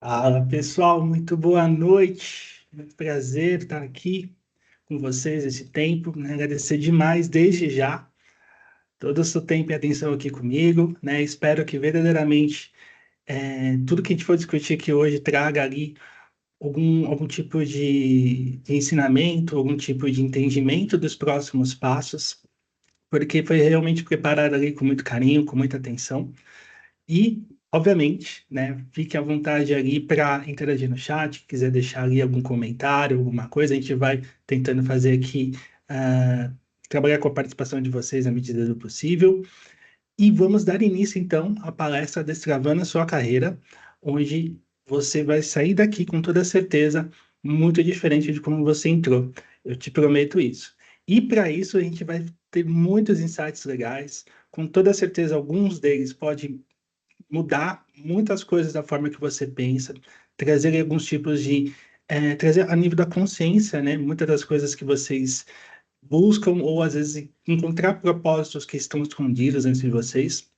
Fala pessoal, muito boa noite. Muito prazer estar aqui com vocês esse tempo, né? Agradecer demais desde já todo o seu tempo e atenção aqui comigo, né? Espero que verdadeiramente tudo que a gente for discutir aqui hoje traga ali algum tipo de ensinamento, algum tipo de entendimento dos próximos passos, porque foi realmente preparado ali com muito carinho, com muita atenção. E, obviamente, né, fique à vontade ali para interagir no chat, quiser deixar ali algum comentário, alguma coisa, a gente vai tentando fazer aqui, ah, trabalhar com a participação de vocês na medida do possível. E vamos dar início, então, à palestra Destravando a Sua Carreira, onde você vai sair daqui com toda certeza muito diferente de como você entrou. Eu te prometo isso. E para isso, a gente vai ter muitos insights legais. Com toda certeza, alguns deles podem mudar muitas coisas da forma que você pensa, trazer alguns tipos de trazer a nível da consciência, né? Muitas das coisas que vocês buscam ou às vezes encontrar propósitos que estão escondidos entre vocês.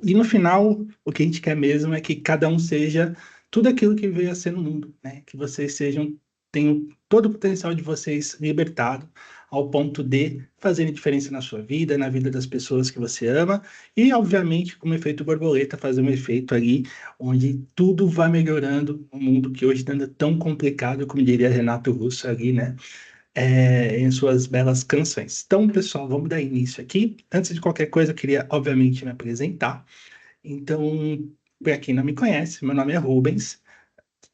E no final, o que a gente quer mesmo é que cada um seja tudo aquilo que veio a ser no mundo, né? Que vocês sejam, tenham todo o potencial de vocês libertado ao ponto de fazerem diferença na sua vida, na vida das pessoas que você ama e, obviamente, como efeito borboleta, fazer um efeito ali onde tudo vai melhorando no mundo que hoje anda tão complicado, como diria Renato Russo ali, né? Em suas belas canções. Então, pessoal, vamos dar início aqui. Antes de qualquer coisa, eu queria, obviamente, me apresentar. Então, para quem não me conhece, meu nome é Rubens.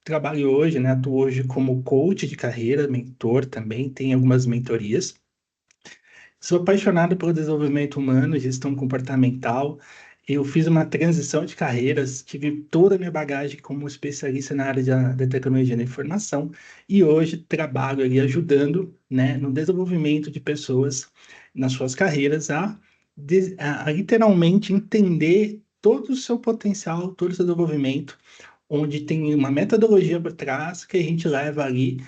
Trabalho hoje, né? Atuo hoje como coach de carreira, mentor também, tenho algumas mentorias. Sou apaixonado pelo desenvolvimento humano, gestão comportamental. Eu fiz uma transição de carreiras, tive toda a minha bagagem como especialista na área da tecnologia da informação e hoje trabalho ali ajudando, né, no desenvolvimento de pessoas nas suas carreiras a literalmente entender todo o seu potencial, todo o seu desenvolvimento, onde tem uma metodologia por trás que a gente leva ali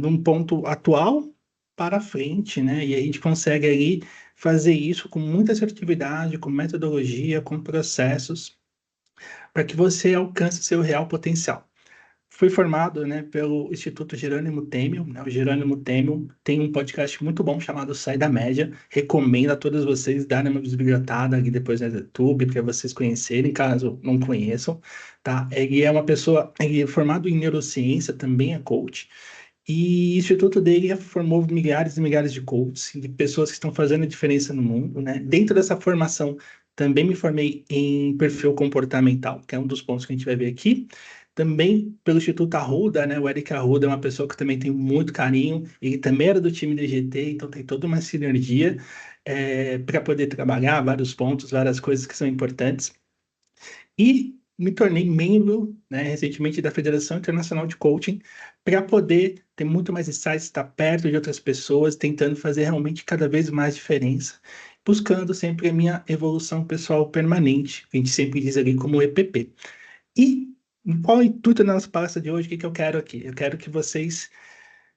num ponto atual para frente, né? E a gente consegue ali fazer isso com muita assertividade, com metodologia, com processos, para que você alcance seu real potencial. Fui formado, né, pelo Instituto Jerônimo Temel, né? O Jerônimo Temel tem um podcast muito bom chamado Sai da Média. Recomendo a todos vocês darem uma bisbilhotada ali depois no YouTube para vocês conhecerem, caso não conheçam, tá? Ele é uma pessoa, ele é formado em neurociência, também é coach. E o instituto dele formou milhares e milhares de coaches, de pessoas que estão fazendo a diferença no mundo, né? Dentro dessa formação, também me formei em perfil comportamental, que é um dos pontos que a gente vai ver aqui. Também pelo Instituto Arruda, né? O Eric Arruda é uma pessoa que eu também tenho muito carinho. Ele também era do time da GT, então tem toda uma sinergia para poder trabalhar vários pontos, várias coisas que são importantes. E me tornei membro, né, recentemente da Federação Internacional de Coaching, para poder ter muito mais insights, estar perto de outras pessoas, tentando fazer realmente cada vez mais diferença, buscando sempre a minha evolução pessoal permanente, que a gente sempre diz ali como EPP. E qual é o intuito da nossa palestra de hoje? O que que eu quero aqui? Eu quero que vocês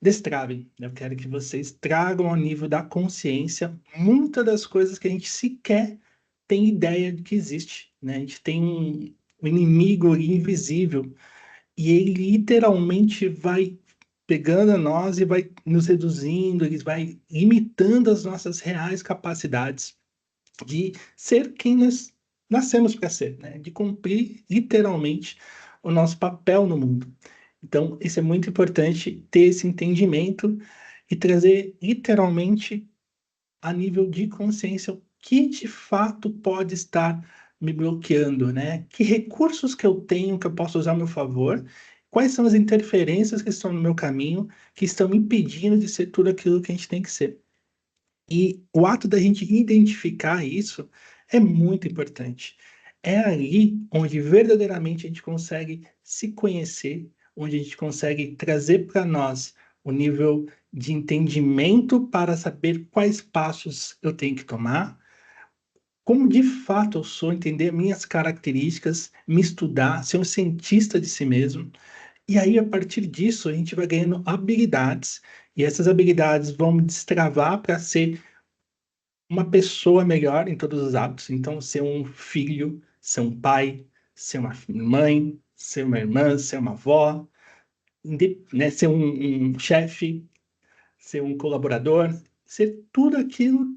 destravem, né? Eu quero que vocês tragam ao nível da consciência muitas das coisas que a gente sequer tem ideia de que existe, né? A gente tem um inimigo ali invisível e ele literalmente vai pegando a nós e vai nos reduzindo, ele vai limitando as nossas reais capacidades de ser quem nós nascemos para ser, né? De cumprir literalmente o nosso papel no mundo. Então, isso é muito importante ter esse entendimento e trazer literalmente a nível de consciência o que de fato pode estar me bloqueando, né? Que recursos que eu tenho que eu posso usar a meu favor? Quais são as interferências que estão no meu caminho que estão me impedindo de ser tudo aquilo que a gente tem que ser? E o ato da gente identificar isso é muito importante. É ali onde verdadeiramente a gente consegue se conhecer, onde a gente consegue trazer para nós o nível de entendimento para saber quais passos eu tenho que tomar, como de fato eu sou, entender minhas características, me estudar, ser um cientista de si mesmo. E aí, a partir disso, a gente vai ganhando habilidades, e essas habilidades vão me destravar para ser uma pessoa melhor em todos os hábitos. Então, ser um filho, ser um pai, ser uma mãe, ser uma irmã, ser uma avó, né, ser um chefe, ser um colaborador, ser tudo aquilo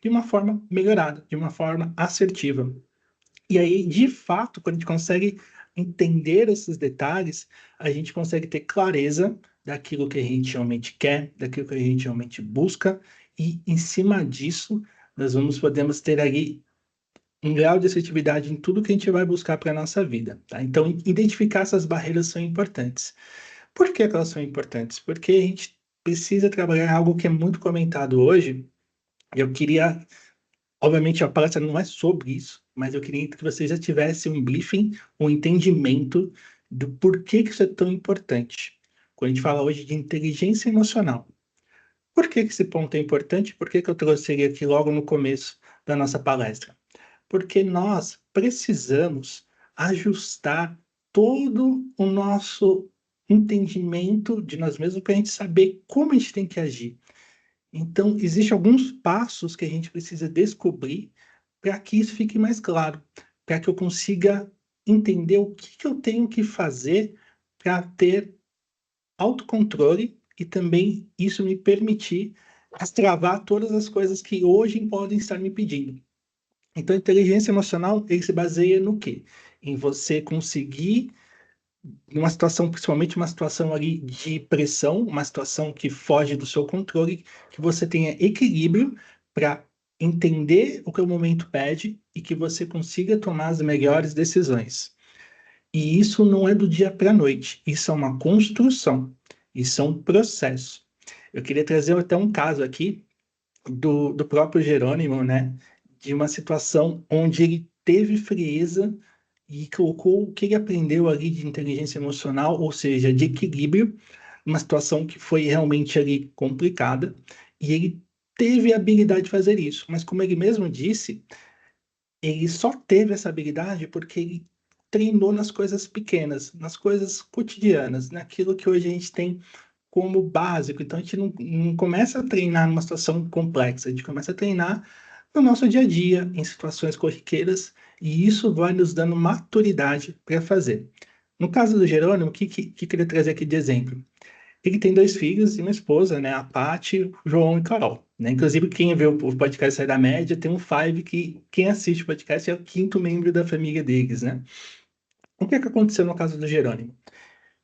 de uma forma melhorada, de uma forma assertiva. E aí, de fato, quando a gente consegue entender esses detalhes, a gente consegue ter clareza daquilo que a gente realmente quer, daquilo que a gente realmente busca, e em cima disso, podemos ter ali um grau de assertividade em tudo que a gente vai buscar para a nossa vida, tá? Então, identificar essas barreiras são importantes. Por que que elas são importantes? Porque a gente precisa trabalhar algo que é muito comentado hoje. Eu queria, obviamente, a palestra não é sobre isso, mas eu queria que você já tivesse um briefing, um entendimento do porquê que isso é tão importante. Quando a gente fala hoje de inteligência emocional, por que que esse ponto é importante? Por que que eu trouxe ele aqui logo no começo da nossa palestra? Porque nós precisamos ajustar todo o nosso entendimento de nós mesmos para a gente saber como a gente tem que agir. Então, existem alguns passos que a gente precisa descobrir para que isso fique mais claro, para que eu consiga entender o que que eu tenho que fazer para ter autocontrole e também isso me permitir destravar todas as coisas que hoje podem estar me pedindo. Então, a inteligência emocional, ele se baseia no quê? Em você conseguir, numa situação, principalmente uma situação ali de pressão, uma situação que foge do seu controle, que você tenha equilíbrio para entender o que o momento pede e que você consiga tomar as melhores decisões. E isso não é do dia para a noite, isso é uma construção, isso é um processo. Eu queria trazer até um caso aqui do próprio Jerônimo, né? De uma situação onde ele teve frieza e colocou o que ele aprendeu ali de inteligência emocional, ou seja, de equilíbrio, numa situação que foi realmente ali complicada, e ele teve a habilidade de fazer isso. Mas como ele mesmo disse, ele só teve essa habilidade porque ele treinou nas coisas pequenas, nas coisas cotidianas, naquilo que hoje a gente tem como básico. Então, a gente não começa a treinar numa situação complexa, a gente começa a treinar no nosso dia a dia, em situações corriqueiras, e isso vai nos dando maturidade para fazer. No caso do Jerônimo, o que queria trazer aqui de exemplo? Ele tem dois filhos e uma esposa, né? A Paty, o João e Carol. Né? Inclusive, quem vê o podcast Sai da Média tem um Five que quem assiste o podcast é o quinto membro da família deles, né? O que é que aconteceu no caso do Jerônimo?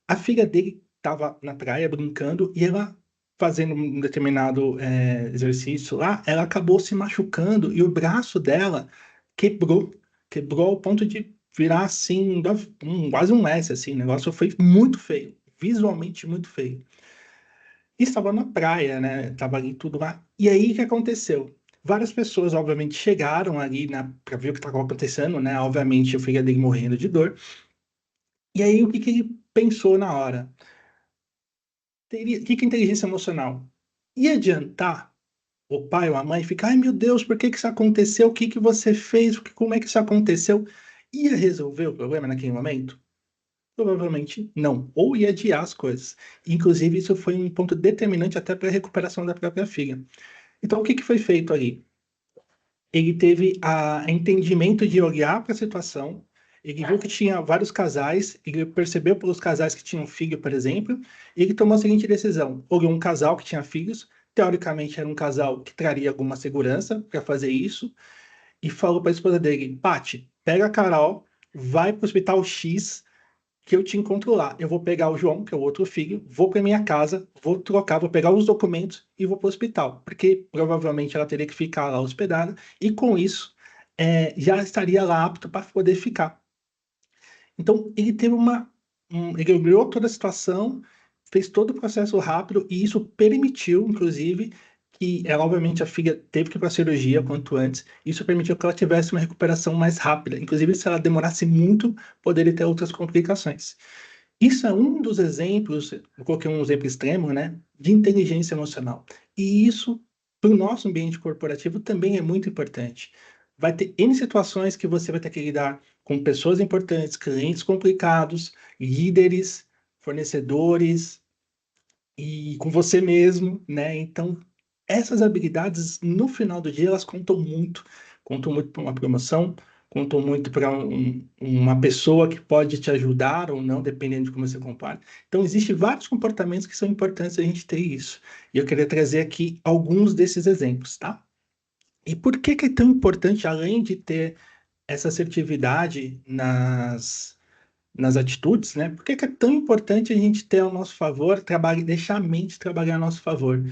A filha dele estava na praia brincando e ela, fazendo um determinado exercício lá, ela acabou se machucando e o braço dela quebrou. Quebrou ao ponto de virar assim, quase um S, assim. O negócio foi muito feio, visualmente muito feio. E estava na praia, né? Estava ali tudo lá. E aí o que aconteceu? Várias pessoas, obviamente, chegaram ali para ver o que estava acontecendo, né? Obviamente, o filho dele morrendo de dor. E aí, o que que ele pensou na hora? O que que é inteligência emocional? Ia adiantar o pai ou a mãe ficar, ai meu Deus, por que que isso aconteceu? O que que você fez? Como é que isso aconteceu? Ia resolver o problema naquele momento? Provavelmente não, ou ia adiar as coisas. Inclusive, isso foi um ponto determinante até para a recuperação da própria filha. Então, o que que foi feito ali? Ele teve a entendimento de olhar para a situação, ele viu que tinha vários casais, ele percebeu pelos casais que tinham filho, por exemplo, e ele tomou a seguinte decisão: olhou um casal que tinha filhos, teoricamente era um casal que traria alguma segurança para fazer isso, e falou para a esposa dele: Pati, pega a Carol, vai para o hospital X, que eu te encontro lá. Eu vou pegar o João, que é o outro filho, vou para minha casa, vou trocar, vou pegar os documentos e vou para o hospital, porque provavelmente ela teria que ficar lá hospedada e com isso já estaria lá apto para poder ficar. Então ele teve ele olhou toda a situação, fez todo o processo rápido e isso permitiu, inclusive, que ela, obviamente, a filha teve que ir para a cirurgia quanto antes. Isso permitiu que ela tivesse uma recuperação mais rápida. Inclusive, se ela demorasse muito, poderia ter outras complicações. Isso é um dos exemplos, eu coloquei um exemplo extremo, né, de inteligência emocional. E isso, para o nosso ambiente corporativo, também é muito importante. Vai ter N situações que você vai ter que lidar com pessoas importantes, clientes complicados, líderes, fornecedores e com você mesmo, né? Então, essas habilidades, no final do dia, elas contam muito para uma promoção, contam muito para uma pessoa que pode te ajudar ou não, dependendo de como você compara. Então, existem vários comportamentos que são importantes a gente ter isso. E eu queria trazer aqui alguns desses exemplos, tá? E por que que é tão importante, além de ter essa assertividade nas atitudes, né? Por que que é tão importante a gente ter ao nosso favor, deixar a mente trabalhar a nosso favor?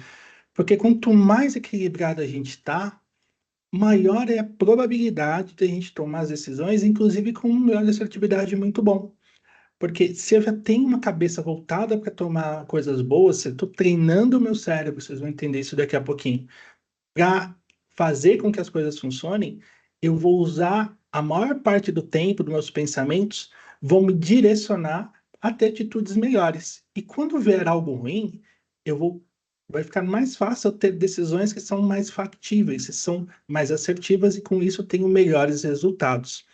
Porque quanto mais equilibrado a gente está, maior é a probabilidade de a gente tomar as decisões, inclusive com um grau de assertividade muito bom. Porque se eu já tenho uma cabeça voltada para tomar coisas boas, se eu estou treinando o meu cérebro, vocês vão entender isso daqui a pouquinho, para fazer com que as coisas funcionem, eu vou usar a maior parte do tempo dos meus pensamentos, vão me direcionar a ter atitudes melhores. E quando vier algo ruim, eu vou vai ficar mais fácil eu ter decisões que são mais factíveis, que são mais assertivas e com isso eu tenho melhores resultados.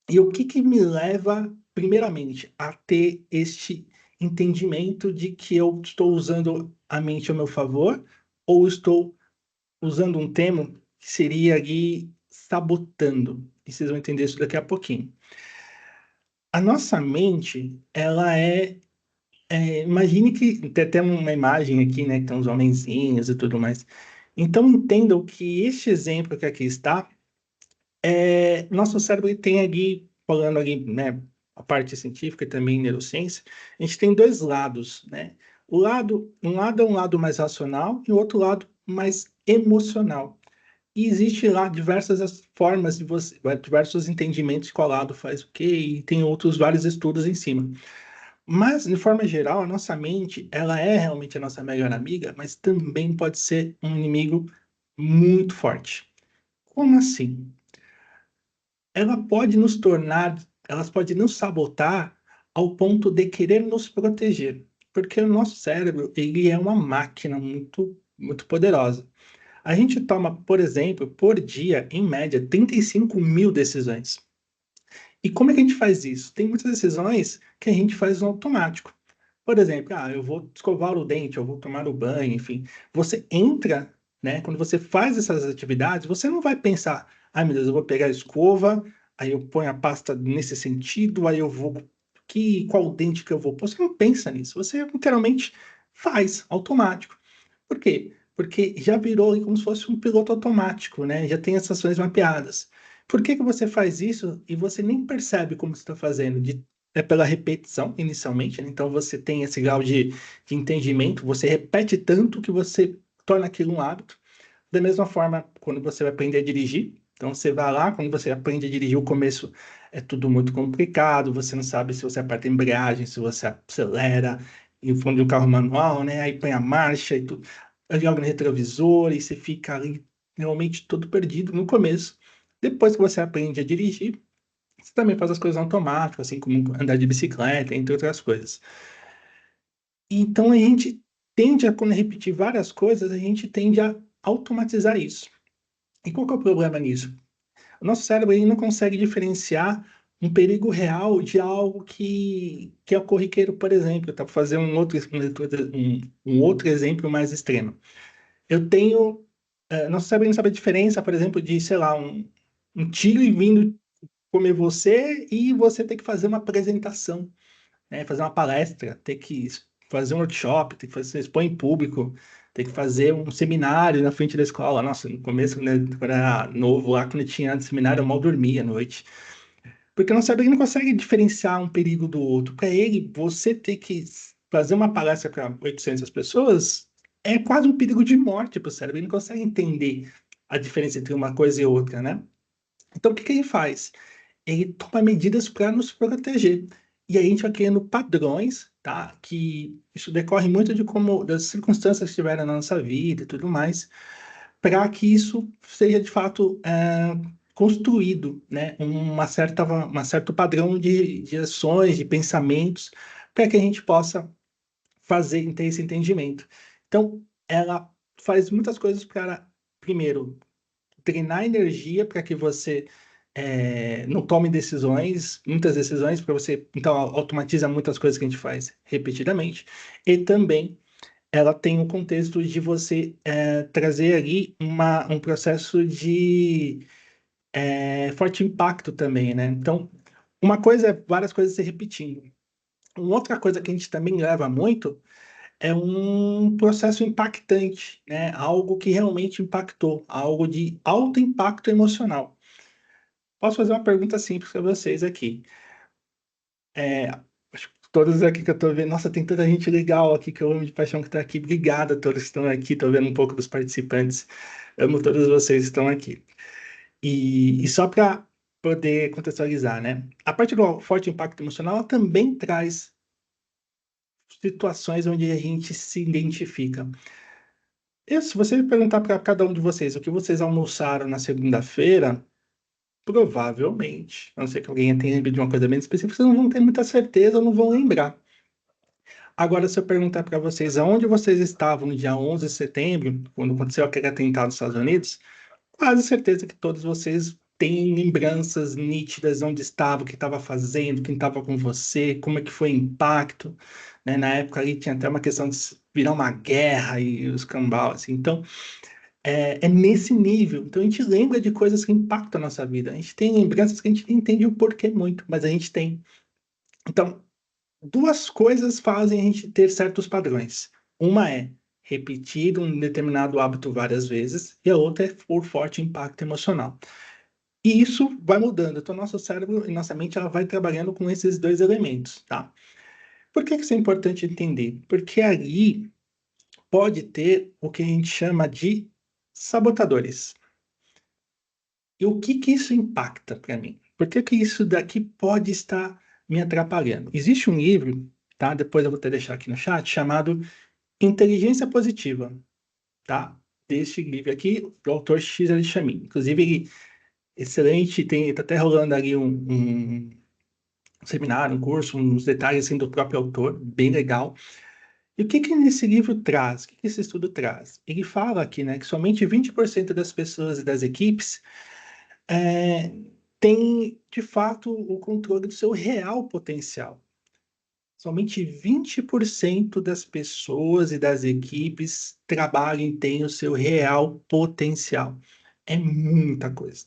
E o que que me leva, primeiramente, a ter este entendimento de que eu estou usando a mente ao meu favor ou estou usando um termo que seria ali sabotando. E vocês vão entender isso daqui a pouquinho. A nossa mente, ela imagine que tem até uma imagem aqui, né, que tem uns homenzinhos e tudo mais. Então entendam que este exemplo que aqui está, nosso cérebro tem ali, falando ali, né, a parte científica e também neurociência, a gente tem dois lados, né? Um lado é um lado mais racional e o outro lado mais emocional. E existe lá diversas formas de você, diversos entendimentos de qual lado faz o quê, e tem outros vários estudos em cima. Mas, de forma geral, a nossa mente, ela é realmente a nossa melhor amiga, mas também pode ser um inimigo muito forte. Como assim? Ela pode nos tornar, elas podem nos sabotar ao ponto de querer nos proteger, porque o nosso cérebro, ele é uma máquina muito poderosa. A gente toma, por exemplo, por dia, em média, 35 mil decisões. E como é que a gente faz isso? Tem muitas decisões que a gente faz no automático. Por exemplo, eu vou escovar o dente, eu vou tomar o banho, enfim. Você entra, né? Quando você faz essas atividades, você não vai pensar, ai meu Deus, eu vou pegar a escova, aí eu ponho a pasta nesse sentido, aí eu vou qual dente que eu vou pôr? Você não pensa nisso, você literalmente faz, automático. Por quê? Porque já virou ali como se fosse um piloto automático, né? Já tem essas ações mapeadas. Por que que você faz isso e você nem percebe como você está fazendo? É pela repetição, inicialmente, né? Então você tem esse grau de entendimento, você repete tanto que você torna aquilo um hábito. Da mesma forma, quando você vai aprender a dirigir, então você vai lá, quando você aprende a dirigir, o começo é tudo muito complicado, você não sabe se você aperta a embreagem, se você acelera, em fundo de um carro manual, né? Aí põe a marcha e tudo, joga no retrovisor e você fica ali realmente todo perdido no começo. Depois que você aprende a dirigir, você também faz as coisas automáticas, assim como andar de bicicleta, entre outras coisas. Então a gente tende a, quando repetir várias coisas, a gente tende a automatizar isso. E qual que é o problema nisso? O nosso cérebro ele não consegue diferenciar um perigo real de algo que é corriqueiro, por exemplo. Tá? Para fazer um outro exemplo mais extremo. Eu tenho. Nosso cérebro não sabe a diferença, por exemplo, de, sei lá, um tigre vindo comer você e você ter que fazer uma apresentação, né? Fazer uma palestra, ter que fazer um workshop, ter que fazer expor em público, ter que fazer um seminário na frente da escola. Nossa, no começo, né, quando era novo, lá quando tinha seminário, eu mal dormia à noite. Porque não sabe, ele não consegue diferenciar um perigo do outro. Para ele, você ter que fazer uma palestra para 800 pessoas é quase um perigo de morte para o cérebro. Ele não consegue entender a diferença entre uma coisa e outra, né? Então, o que que ele faz? Ele toma medidas para nos proteger. E aí a gente vai criando padrões, tá? Que isso decorre muito de como das circunstâncias que tiveram na nossa vida e tudo mais, para que isso seja de fato construído, né? Uma certo padrão de ações, de pensamentos, para que a gente possa ter esse entendimento. Então, ela faz muitas coisas para, primeiro, treinar energia para que você não tome muitas decisões, para você, então, automatiza muitas coisas que a gente faz repetidamente, e também ela tem o contexto de você trazer ali um processo forte impacto também, né? Então, uma coisa é várias coisas se repetindo. Uma outra coisa que a gente também leva muito é um processo impactante, né? Algo que realmente impactou, algo de alto impacto emocional. Posso fazer uma pergunta simples para vocês aqui. Acho que todos aqui que eu tô vendo, nossa, tem tanta gente legal aqui que eu amo de paixão que tá aqui. Obrigado a todos que estão aqui, tô vendo um pouco dos participantes. Amo todos vocês que estão aqui. E só para poder contextualizar, né? A parte do forte impacto emocional, ela também traz situações onde a gente se identifica. Se você me perguntar para cada um de vocês o que vocês almoçaram na segunda-feira, provavelmente, a não ser que alguém tenha lembrado de uma coisa bem específica, vocês não vão ter muita certeza ou não vão lembrar. Agora, se eu perguntar para vocês aonde vocês estavam no dia 11 de setembro, quando aconteceu aquele atentado nos Estados Unidos, quase certeza que todos vocês têm lembranças nítidas onde estava, o que estava fazendo, quem estava com você, como é que foi o impacto, né? Na época ali tinha até uma questão de virar uma guerra e os cambau, assim. Então, é nesse nível. Então, a gente lembra de coisas que impactam a nossa vida. A gente tem lembranças que a gente não entende o porquê muito, mas a gente tem. Então, duas coisas fazem a gente ter certos padrões. Uma é repetir um determinado hábito várias vezes, e a outra é por forte impacto emocional. E isso vai mudando. Então, nosso cérebro e nossa mente ela vai trabalhando com esses dois elementos, tá? Por que isso é importante entender? Porque ali pode ter o que a gente chama de sabotadores. E o que que isso impacta para mim? Por que que isso daqui pode estar me atrapalhando? Existe um livro, tá? Depois eu vou até deixar aqui no chat, chamado Inteligência Positiva, tá? Deste livro aqui, do autor Cesare Chamin. Inclusive, ele excelente, tá até rolando ali um seminário, um curso, uns detalhes assim, do próprio autor, bem legal. E o que que nesse livro traz? O que que esse estudo traz? Ele fala aqui, né, que somente 20% das pessoas e das equipes é, tem, de fato, o controle do seu real potencial. Somente 20% das pessoas e das equipes trabalham e têm o seu real potencial. É muita coisa.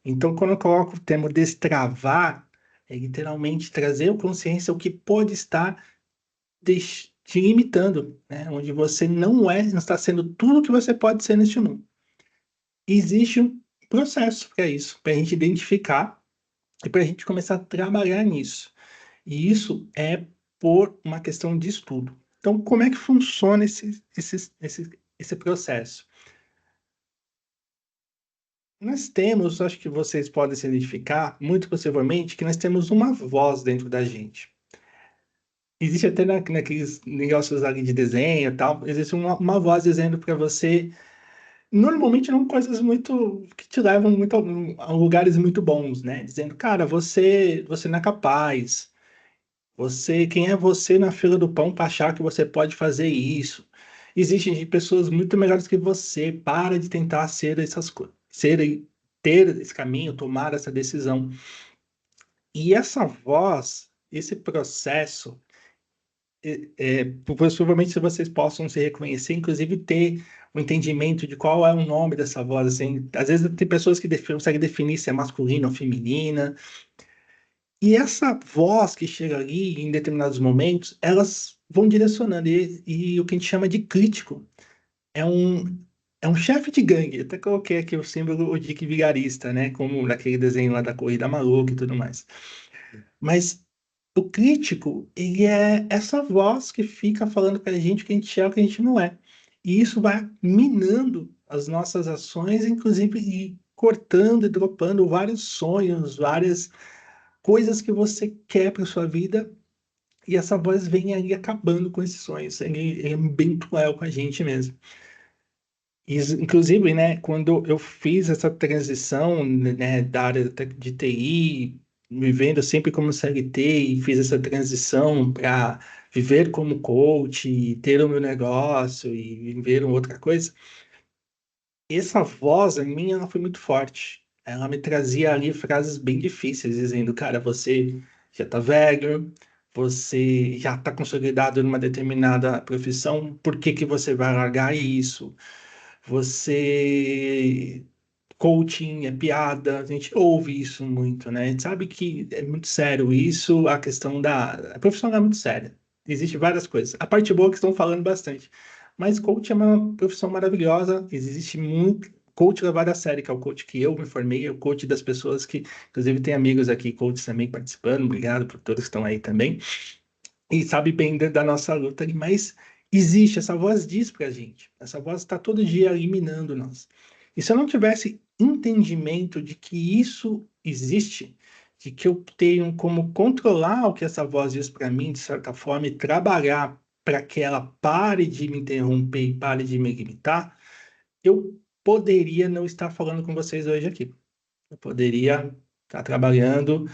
Então, quando eu coloco o termo destravar, é literalmente trazer a consciência o que pode estar te limitando, né? Onde você não está sendo tudo o que você pode ser neste mundo. Existe um processo para isso, para a gente identificar e para a gente começar a trabalhar nisso. E isso é por uma questão de estudo. Então, como é que funciona esse processo? Nós temos, acho que vocês podem se identificar, muito possivelmente, que nós temos uma voz dentro da gente. Existe até naqueles negócios ali de desenho e tal, existe uma voz dizendo para você, normalmente não coisas muito, que te levam muito a lugares muito bons, né? Dizendo, cara, você não é capaz, quem é você na fila do pão para achar que você pode fazer isso? Existem pessoas muito melhores que você. Para de tentar ser essas coisas, ter esse caminho, tomar essa decisão. E essa voz, esse processo, possivelmente se vocês possam se reconhecer, inclusive ter o entendimento de qual é o nome dessa voz. Assim, às vezes tem pessoas que conseguem definir se é masculina ou feminina. E essa voz que chega ali em determinados momentos, elas vão direcionando. E o que a gente chama de crítico é um chefe de gangue. Eu até coloquei aqui o símbolo o Dick Vigarista, né? Como naquele desenho lá da Corrida Maluca e tudo mais. Mas o crítico, ele é essa voz que fica falando para a gente o que a gente é, o que a gente não é. E isso vai minando as nossas ações, inclusive e cortando e dropando vários sonhos, várias coisas que você quer para sua vida, e essa voz vem aí acabando com esses sonhos. Ele é bem cruel com a gente mesmo. Inclusive, né, quando eu fiz essa transição, né, da área de TI, me vendo sempre como CLT, e fiz essa transição para viver como coach, e ter o meu negócio e viver outra coisa, essa voz em mim, ela foi muito forte. Ela me trazia ali frases bem difíceis, dizendo, cara, você já tá velho, você já tá consolidado numa determinada profissão, por que que você vai largar isso? Você coaching é piada, a gente ouve isso muito, né? A gente sabe que é muito sério isso, a questão a profissão é muito séria. Existem várias coisas. A parte boa é que estão falando bastante. Mas coach é uma profissão maravilhosa, existe muito coach levado a sério, que é o coach que eu me formei, é o coach das pessoas que, inclusive, tem amigos aqui, coaches também participando, obrigado por todos que estão aí também, e sabe bem da nossa luta ali, mas existe, essa voz diz pra gente, essa voz está todo dia eliminando nós. E se eu não tivesse entendimento de que isso existe, de que eu tenho como controlar o que essa voz diz para mim, de certa forma, e trabalhar para que ela pare de me interromper e pare de me limitar, eu poderia não estar falando com vocês hoje aqui. Eu poderia estar trabalhando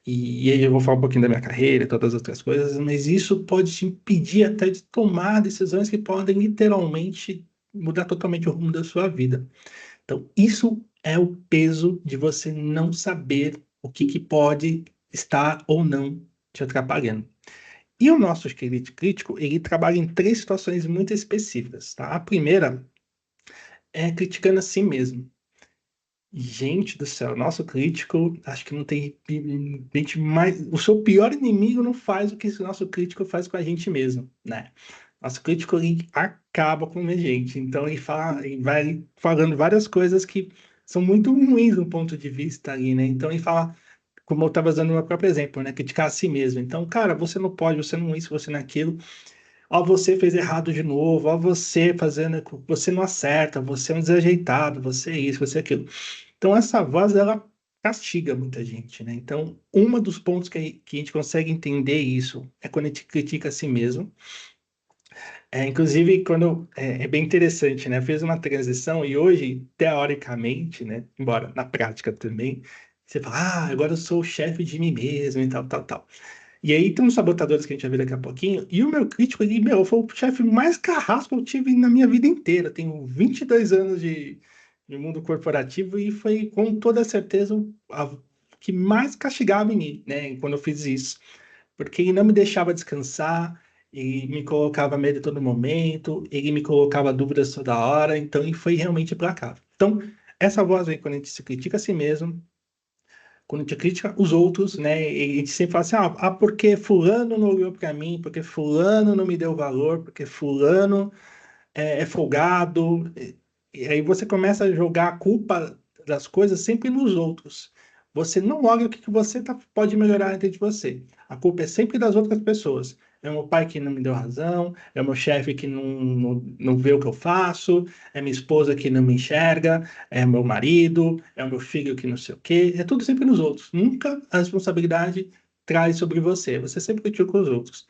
e aí eu vou falar um pouquinho da minha carreira e todas as outras coisas, mas isso pode te impedir até de tomar decisões que podem literalmente mudar totalmente o rumo da sua vida. Então, isso é o peso de você não saber o que pode estar ou não te atrapalhando. E o nosso crítico, ele trabalha em três situações muito específicas, tá? A primeira é criticando a si mesmo. Gente do céu, nosso crítico, acho que não tem gente mais. O seu pior inimigo não faz o que o nosso crítico faz com a gente mesmo, né? Nosso crítico ele acaba com a gente, então ele vai falando várias coisas que são muito ruins do ponto de vista ali, né? Então ele fala, como eu estava usando o meu próprio exemplo, né? Criticar a si mesmo. Então, cara, você não pode, você não isso, você não é aquilo. Ó, você fez errado de novo, ó, você fazendo, você não acerta, você é um desajeitado, você é isso, você é aquilo. Então, essa voz, ela castiga muita gente, né? Então, um dos pontos que a gente consegue entender isso é quando a gente critica a si mesmo. Inclusive, é bem interessante, né? Fez uma transição e hoje, teoricamente, né? Embora na prática também, você fala, agora eu sou o chefe de mim mesmo e tal, tal, tal. E aí tem uns sabotadores que a gente vai ver daqui a pouquinho. E o meu crítico, ele, meu, foi o chefe mais carrasco que eu tive na minha vida inteira. Tenho 22 anos de mundo corporativo e foi com toda certeza o que mais castigava em mim, né, quando eu fiz isso. Porque ele não me deixava descansar, ele me colocava medo a todo momento, ele me colocava dúvidas toda hora, então ele foi realmente implacável. Então, essa voz aí, quando a gente se critica a si mesmo, quando a gente critica os outros, né? E a gente sempre fala assim, porque fulano não olhou para mim, porque fulano não me deu valor, porque fulano é folgado. E aí você começa a jogar a culpa das coisas sempre nos outros. Você não olha o que você pode melhorar dentro de você. A culpa é sempre das outras pessoas. É o meu pai que não me deu razão, é o meu chefe que não vê o que eu faço, é minha esposa que não me enxerga, é o meu marido, é o meu filho que não sei o quê. É tudo sempre nos outros. Nunca a responsabilidade traz sobre você. Você sempre critica os outros.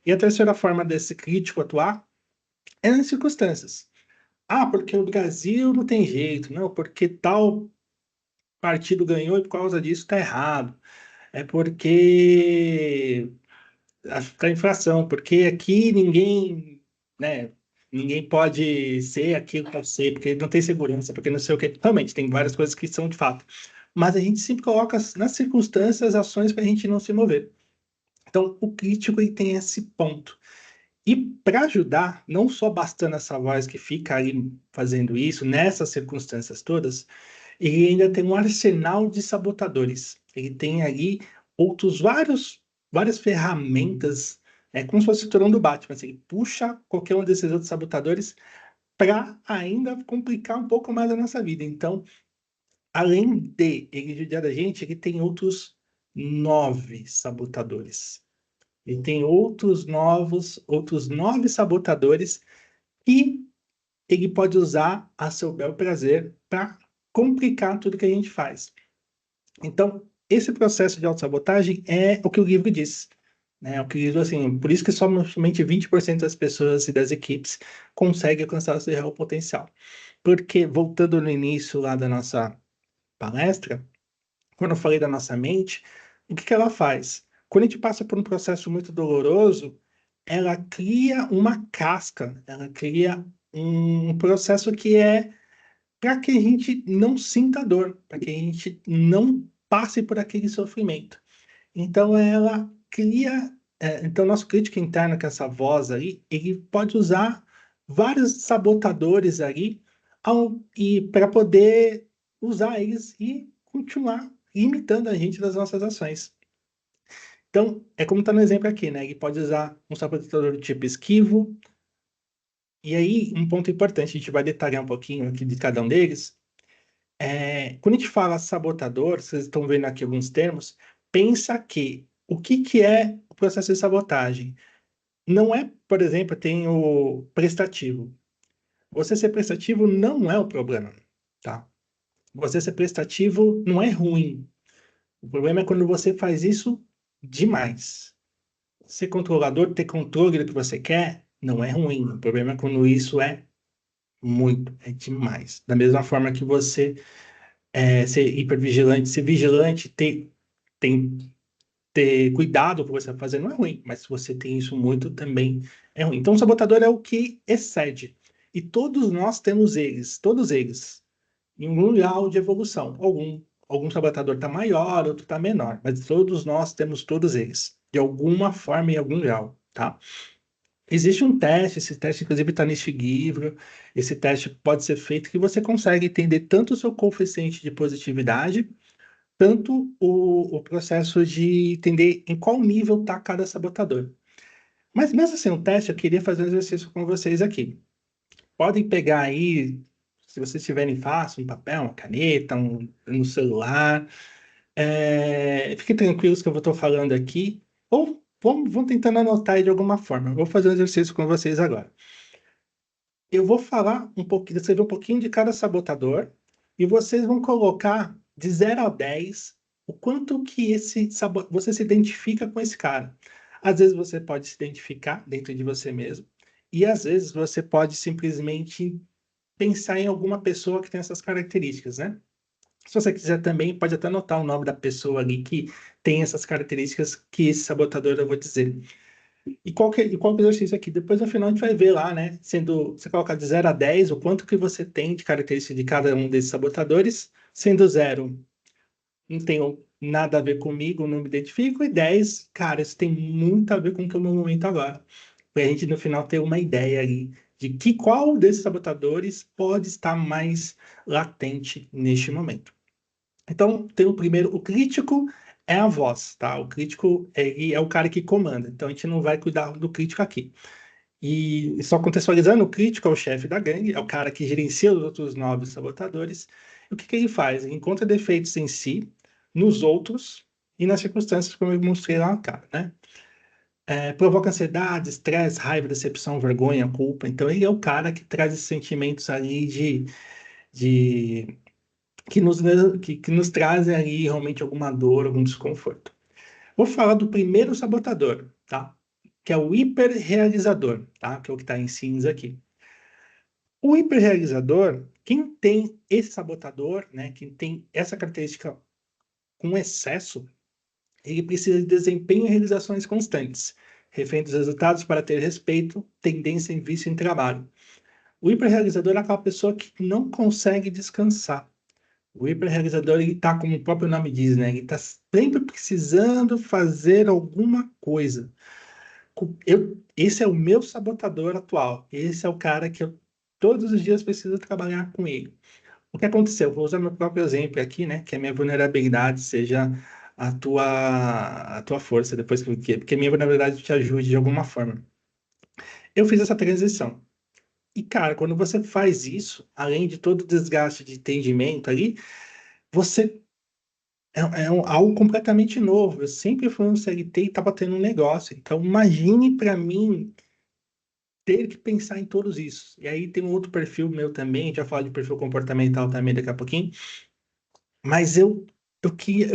E a terceira forma desse crítico atuar é nas circunstâncias. Porque o Brasil não tem jeito, não, porque tal partido ganhou e por causa disso está errado. É porque a inflação, porque aqui ninguém, né, ninguém pode ser aquilo que eu sei, porque não tem segurança, porque não sei o que. Realmente, tem várias coisas que são de fato. Mas a gente sempre coloca nas circunstâncias ações para a gente não se mover. Então, o crítico ele tem esse ponto. E para ajudar, não só bastando essa voz que fica aí fazendo isso, nessas circunstâncias todas, ele ainda tem um arsenal de sabotadores. Ele tem ali várias ferramentas, como se fosse o turão do Batman. Assim, ele puxa qualquer um desses outros sabotadores para ainda complicar um pouco mais a nossa vida. Então, além de ele judiar da gente, ele tem outros 9 sabotadores. E tem outros 9 sabotadores que ele pode usar a seu bel prazer para complicar tudo que a gente faz. Então, esse processo de autossabotagem é o que o livro diz. Né? O que diz assim, por isso que somente 20% das pessoas e das equipes conseguem alcançar o seu real potencial. Porque, voltando no início lá da nossa palestra, quando eu falei da nossa mente, o que ela faz? Quando a gente passa por um processo muito doloroso, ela cria uma casca, ela cria um processo que é para que a gente não sinta dor, para que a gente não passe por aquele sofrimento. Então, ela cria. Então, nosso crítico interno, que é essa voz aí, ele pode usar vários sabotadores ali e para poder usar eles e continuar imitando a gente nas nossas ações. Então, é como está no exemplo aqui, né? Ele pode usar um sabotador do tipo esquivo. E aí, um ponto importante, a gente vai detalhar um pouquinho aqui de cada um deles. Quando a gente fala sabotador, vocês estão vendo aqui alguns termos, pensa que o que é o processo de sabotagem? Não é, por exemplo, tem o prestativo. Você ser prestativo não é o problema, tá? Você ser prestativo não é ruim. O problema é quando você faz isso demais. Ser controlador, ter controle do que você quer, não é ruim. O problema é quando isso é muito, é demais. Da mesma forma que você ser hipervigilante, ser vigilante, ter cuidado com o que você vai fazer, não é ruim. Mas se você tem isso muito, também é ruim. Então, o sabotador é o que excede. E todos nós temos eles, todos eles, em um grau de evolução. Algum sabotador está maior, outro está menor, mas todos nós temos todos eles, de alguma forma, em algum grau, tá? Existe um teste, esse teste inclusive está neste livro, esse teste pode ser feito que você consegue entender tanto o seu coeficiente de positividade, tanto o processo de entender em qual nível está cada sabotador. Mas mesmo assim, um teste, eu queria fazer um exercício com vocês aqui. Podem pegar aí, se vocês tiverem fácil, um papel, uma caneta, no celular. Fiquem tranquilos que eu estou falando aqui. Ou vão tentando anotar aí de alguma forma. Eu vou fazer um exercício com vocês agora. Eu vou falar um pouquinho, descrever um pouquinho de cada sabotador e vocês vão colocar de 0 a 10 o quanto que você se identifica com esse cara. Às vezes você pode se identificar dentro de você mesmo e às vezes você pode simplesmente pensar em alguma pessoa que tem essas características, né? Se você quiser também, pode até anotar o nome da pessoa ali que tem essas características que esse sabotador eu vou dizer. E qual que é o exercício aqui? Depois, no final, a gente vai ver lá, né? Você coloca de 0 a 10, o quanto que você tem de característica de cada um desses sabotadores, sendo 0, não tem nada a ver comigo, não me identifico, e 10, cara, isso tem muito a ver com o que é o meu momento agora. Para a gente, no final, ter uma ideia ali de qual desses sabotadores pode estar mais latente neste momento. Então, tem o primeiro, o crítico é a voz, tá? O crítico é o cara que comanda. Então, a gente não vai cuidar do crítico aqui. E só contextualizando, o crítico é o chefe da gangue, é o cara que gerencia os outros 9 sabotadores. E o que ele faz? Ele encontra defeitos em si, nos outros e nas circunstâncias, como eu mostrei lá no cara, né? Provoca ansiedade, estresse, raiva, decepção, vergonha, culpa. Então, ele é o cara que traz esses sentimentos ali de que nos trazem ali realmente alguma dor, algum desconforto. Vou falar do primeiro sabotador, tá? Que é o hiperrealizador, tá? Que é o que está em cinza aqui. O hiperrealizador, quem tem esse sabotador, né? Quem tem essa característica com excesso, ele precisa de desempenho e realizações constantes, refém dos resultados para ter respeito, tendência em vício em trabalho. O hiperrealizador é aquela pessoa que não consegue descansar. O hiperrealizador, ele tá, como o próprio nome diz, né? Ele está sempre precisando fazer alguma coisa. Esse é o meu sabotador atual. Esse é o cara que eu todos os dias preciso trabalhar com ele. O que aconteceu? Vou usar meu próprio exemplo aqui, né? Que a minha vulnerabilidade seja a tua força depois porque a minha vulnerabilidade te ajude de alguma forma. Eu fiz essa transição. E, cara, quando você faz isso, além de todo o desgaste de entendimento ali, você algo completamente novo. Eu sempre fui um CLT e estava tendo um negócio. Então, imagine para mim ter que pensar em todos isso. E aí tem um outro perfil meu também, a gente vai falar de perfil comportamental também daqui a pouquinho. Mas eu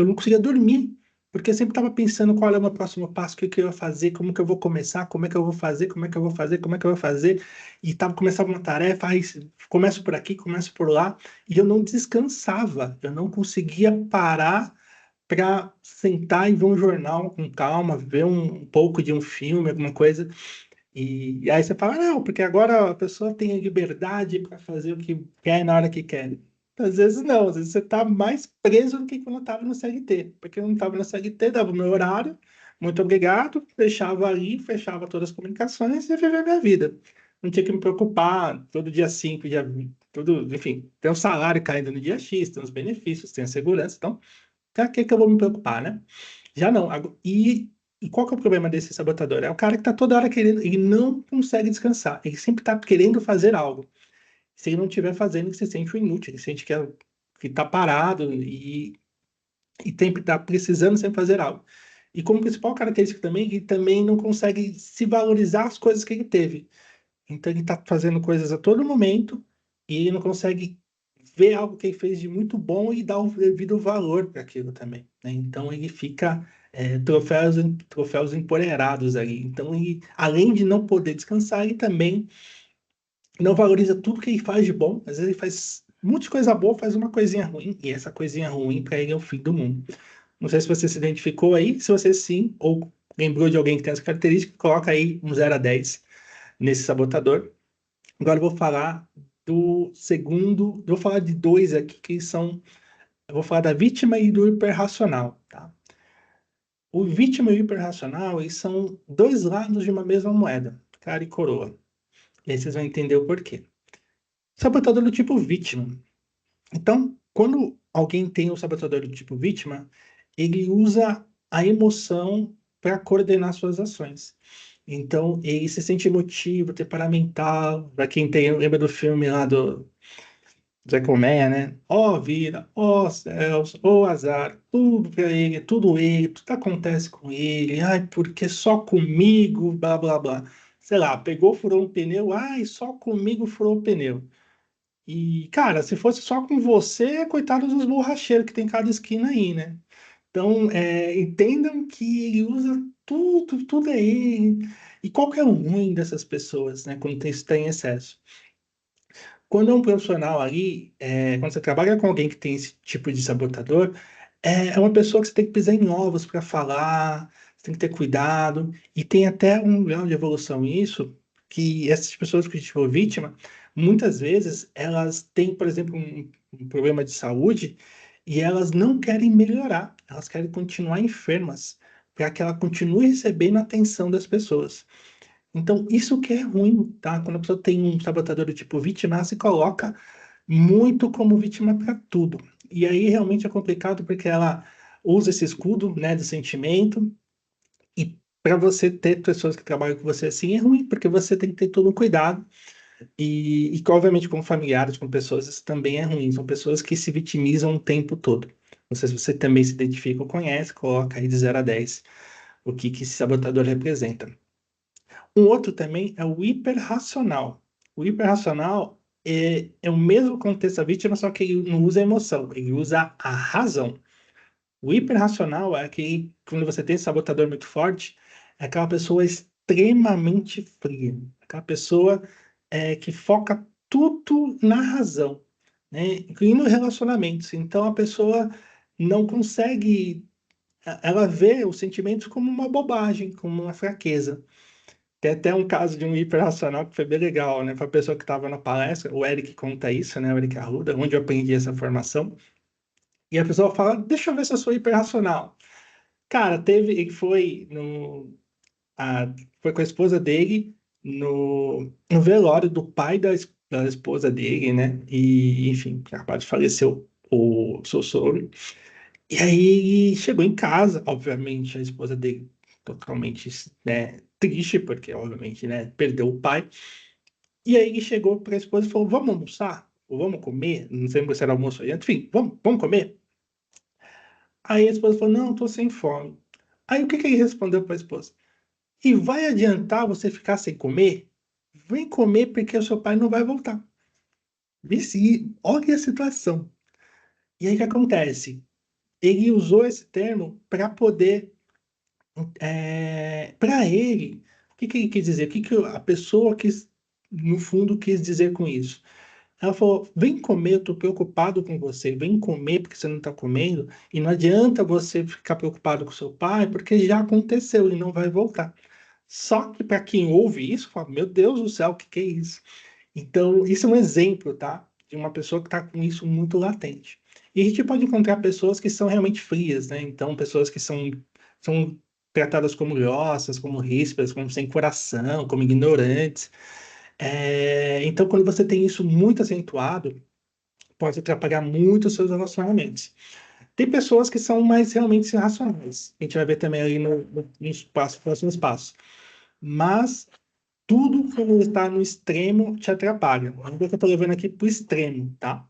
não conseguia dormir, porque eu sempre estava pensando qual é o meu próximo passo, o que eu ia fazer, como que eu vou começar, como é que eu vou fazer, como é que eu vou fazer, como é que eu vou fazer. E começava uma tarefa, aí começo por aqui, começo por lá, e eu não descansava, eu não conseguia parar para sentar e ver um jornal com calma, ver um pouco de um filme, alguma coisa. E aí você fala, não, porque agora a pessoa tem a liberdade para fazer o que quer na hora que quer. Às vezes não, às vezes você está mais preso do que quando estava no CLT. Porque eu não estava no CLT, dava o meu horário, muito obrigado, deixava ali, fechava todas as comunicações e vivia a minha vida. Não tinha que me preocupar todo dia 5, dia 20. tudo, enfim, tem um salário caindo no dia X, tem os benefícios, tem a segurança, então, pra que eu vou me preocupar, né? Já não. E qual que é o problema desse sabotador? É o cara que tá toda hora querendo, ele não consegue descansar, ele sempre tá querendo fazer algo. Se ele não estiver fazendo, ele se sente um inútil, ele sente que tá parado e sempre tá precisando sempre fazer algo. E como principal característica também, ele também não consegue se valorizar as coisas que ele teve. Então ele está fazendo coisas a todo momento e ele não consegue ver algo que ele fez de muito bom e dar o devido valor para aquilo também, né? Então ele fica troféus empoderados ali. Então ele, além de não poder descansar, ele também não valoriza tudo que ele faz de bom. Às vezes ele faz muita coisa boa, faz uma coisinha ruim e essa coisinha ruim para ele é o fim do mundo. Não sei se você se identificou aí, se você sim ou lembrou de alguém que tem essa característica, coloca aí um 0 a 10 nesse sabotador. Agora eu vou falar do segundo, eu vou falar de dois aqui que são, eu vou falar da vítima e do hiperracional, tá? O vítima e o hiperracional, eles são dois lados de uma mesma moeda, cara e coroa. E aí vocês vão entender o porquê. Sabotador do tipo vítima. Então, quando alguém tem o sabotador do tipo vítima, ele usa a emoção para coordenar suas ações. Então, ele se sente emotivo, temperamental. Para quem tem, lembra do filme lá do Zé Colmeia, né? Ó vida, ó céus, ó azar, tudo pra ele, tudo acontece com ele. Ai, porque só comigo, blá blá blá. Sei lá, pegou, furou um pneu, ai, só comigo furou o pneu. E, cara, se fosse só com você, coitado dos borracheiros que tem cada esquina aí, né? Então, entendam que ele usa tudo, tudo é ele. E qual que é o ruim dessas pessoas, né? Quando isso tem excesso? Quando é um profissional ali, quando você trabalha com alguém que tem esse tipo de sabotador, é uma pessoa que você tem que pisar em ovos para falar, você tem que ter cuidado, e tem até um grau de evolução nisso, que essas pessoas que tipo vítima, muitas vezes elas têm, por exemplo, um problema de saúde e elas não querem melhorar, elas querem continuar enfermas, para que ela continue recebendo a atenção das pessoas. Então, isso que é ruim, tá? Quando a pessoa tem um sabotador do tipo vítima, ela se coloca muito como vítima para tudo. E aí realmente é complicado porque ela usa esse escudo, né, do sentimento. E para você ter pessoas que trabalham com você assim é ruim, porque você tem que ter todo um cuidado. E obviamente, com familiares, com pessoas, isso também é ruim. São pessoas que se vitimizam o tempo todo. Não sei se você também se identifica ou conhece, coloca aí de 0 a 10 o que esse sabotador representa. Um outro também é o hiperracional. O hiperracional é o mesmo contexto da vítima, só que ele não usa a emoção, ele usa a razão. O hiperracional é aquele, quando você tem esse sabotador muito forte, é aquela pessoa extremamente fria, aquela pessoa que foca tudo na razão, né? Incluindo relacionamentos. Então a pessoa não consegue, ela vê os sentimentos como uma bobagem, como uma fraqueza. Tem até um caso de um hiperracional que foi bem legal, né? Para a pessoa que estava na palestra, o Eric conta isso, né? O Eric Arruda, onde eu aprendi essa formação. E a pessoa fala: Deixa eu ver se eu sou hiperracional. Cara, ele foi foi com a esposa dele no velório do pai da esposa dele, né? E, enfim, acabou de faleceu o seu sogro. E aí ele chegou em casa, obviamente, a esposa dele totalmente, né, triste, porque, obviamente, né, perdeu o pai. E aí ele chegou para a esposa e falou: Vamos almoçar? Ou vamos comer? Não sei se era almoço aí. Enfim, vamos comer? Aí a esposa falou: Não, estou sem fome. Aí o que que ele respondeu para a esposa? E vai adiantar você ficar sem comer? Vem comer porque o seu pai não vai voltar. Vê se, olha a situação. E aí o que acontece? Ele usou esse termo para poder, para ele, o que que ele quis dizer? O que que a pessoa quis, no fundo, quis dizer com isso? Ela falou: vem comer, eu tô preocupado com você. Vem comer porque você não está comendo. E não adianta você ficar preocupado com seu pai, porque já aconteceu e não vai voltar. Só que para quem ouve isso, fala: meu Deus do céu, o que que é isso? Então, isso é um exemplo, tá? De uma pessoa que está com isso muito latente. E a gente pode encontrar pessoas que são realmente frias, né? Então, pessoas que são tratadas como grossas, como ríspidas, como sem coração, como ignorantes. Então, quando você tem isso muito acentuado, pode atrapalhar muito os seus relacionamentos. Tem pessoas que são mais realmente irracionais. A gente vai ver também ali nos próximos passos. Mas tudo quando está no extremo te atrapalha. Olha o que eu estou levando aqui para o extremo, tá?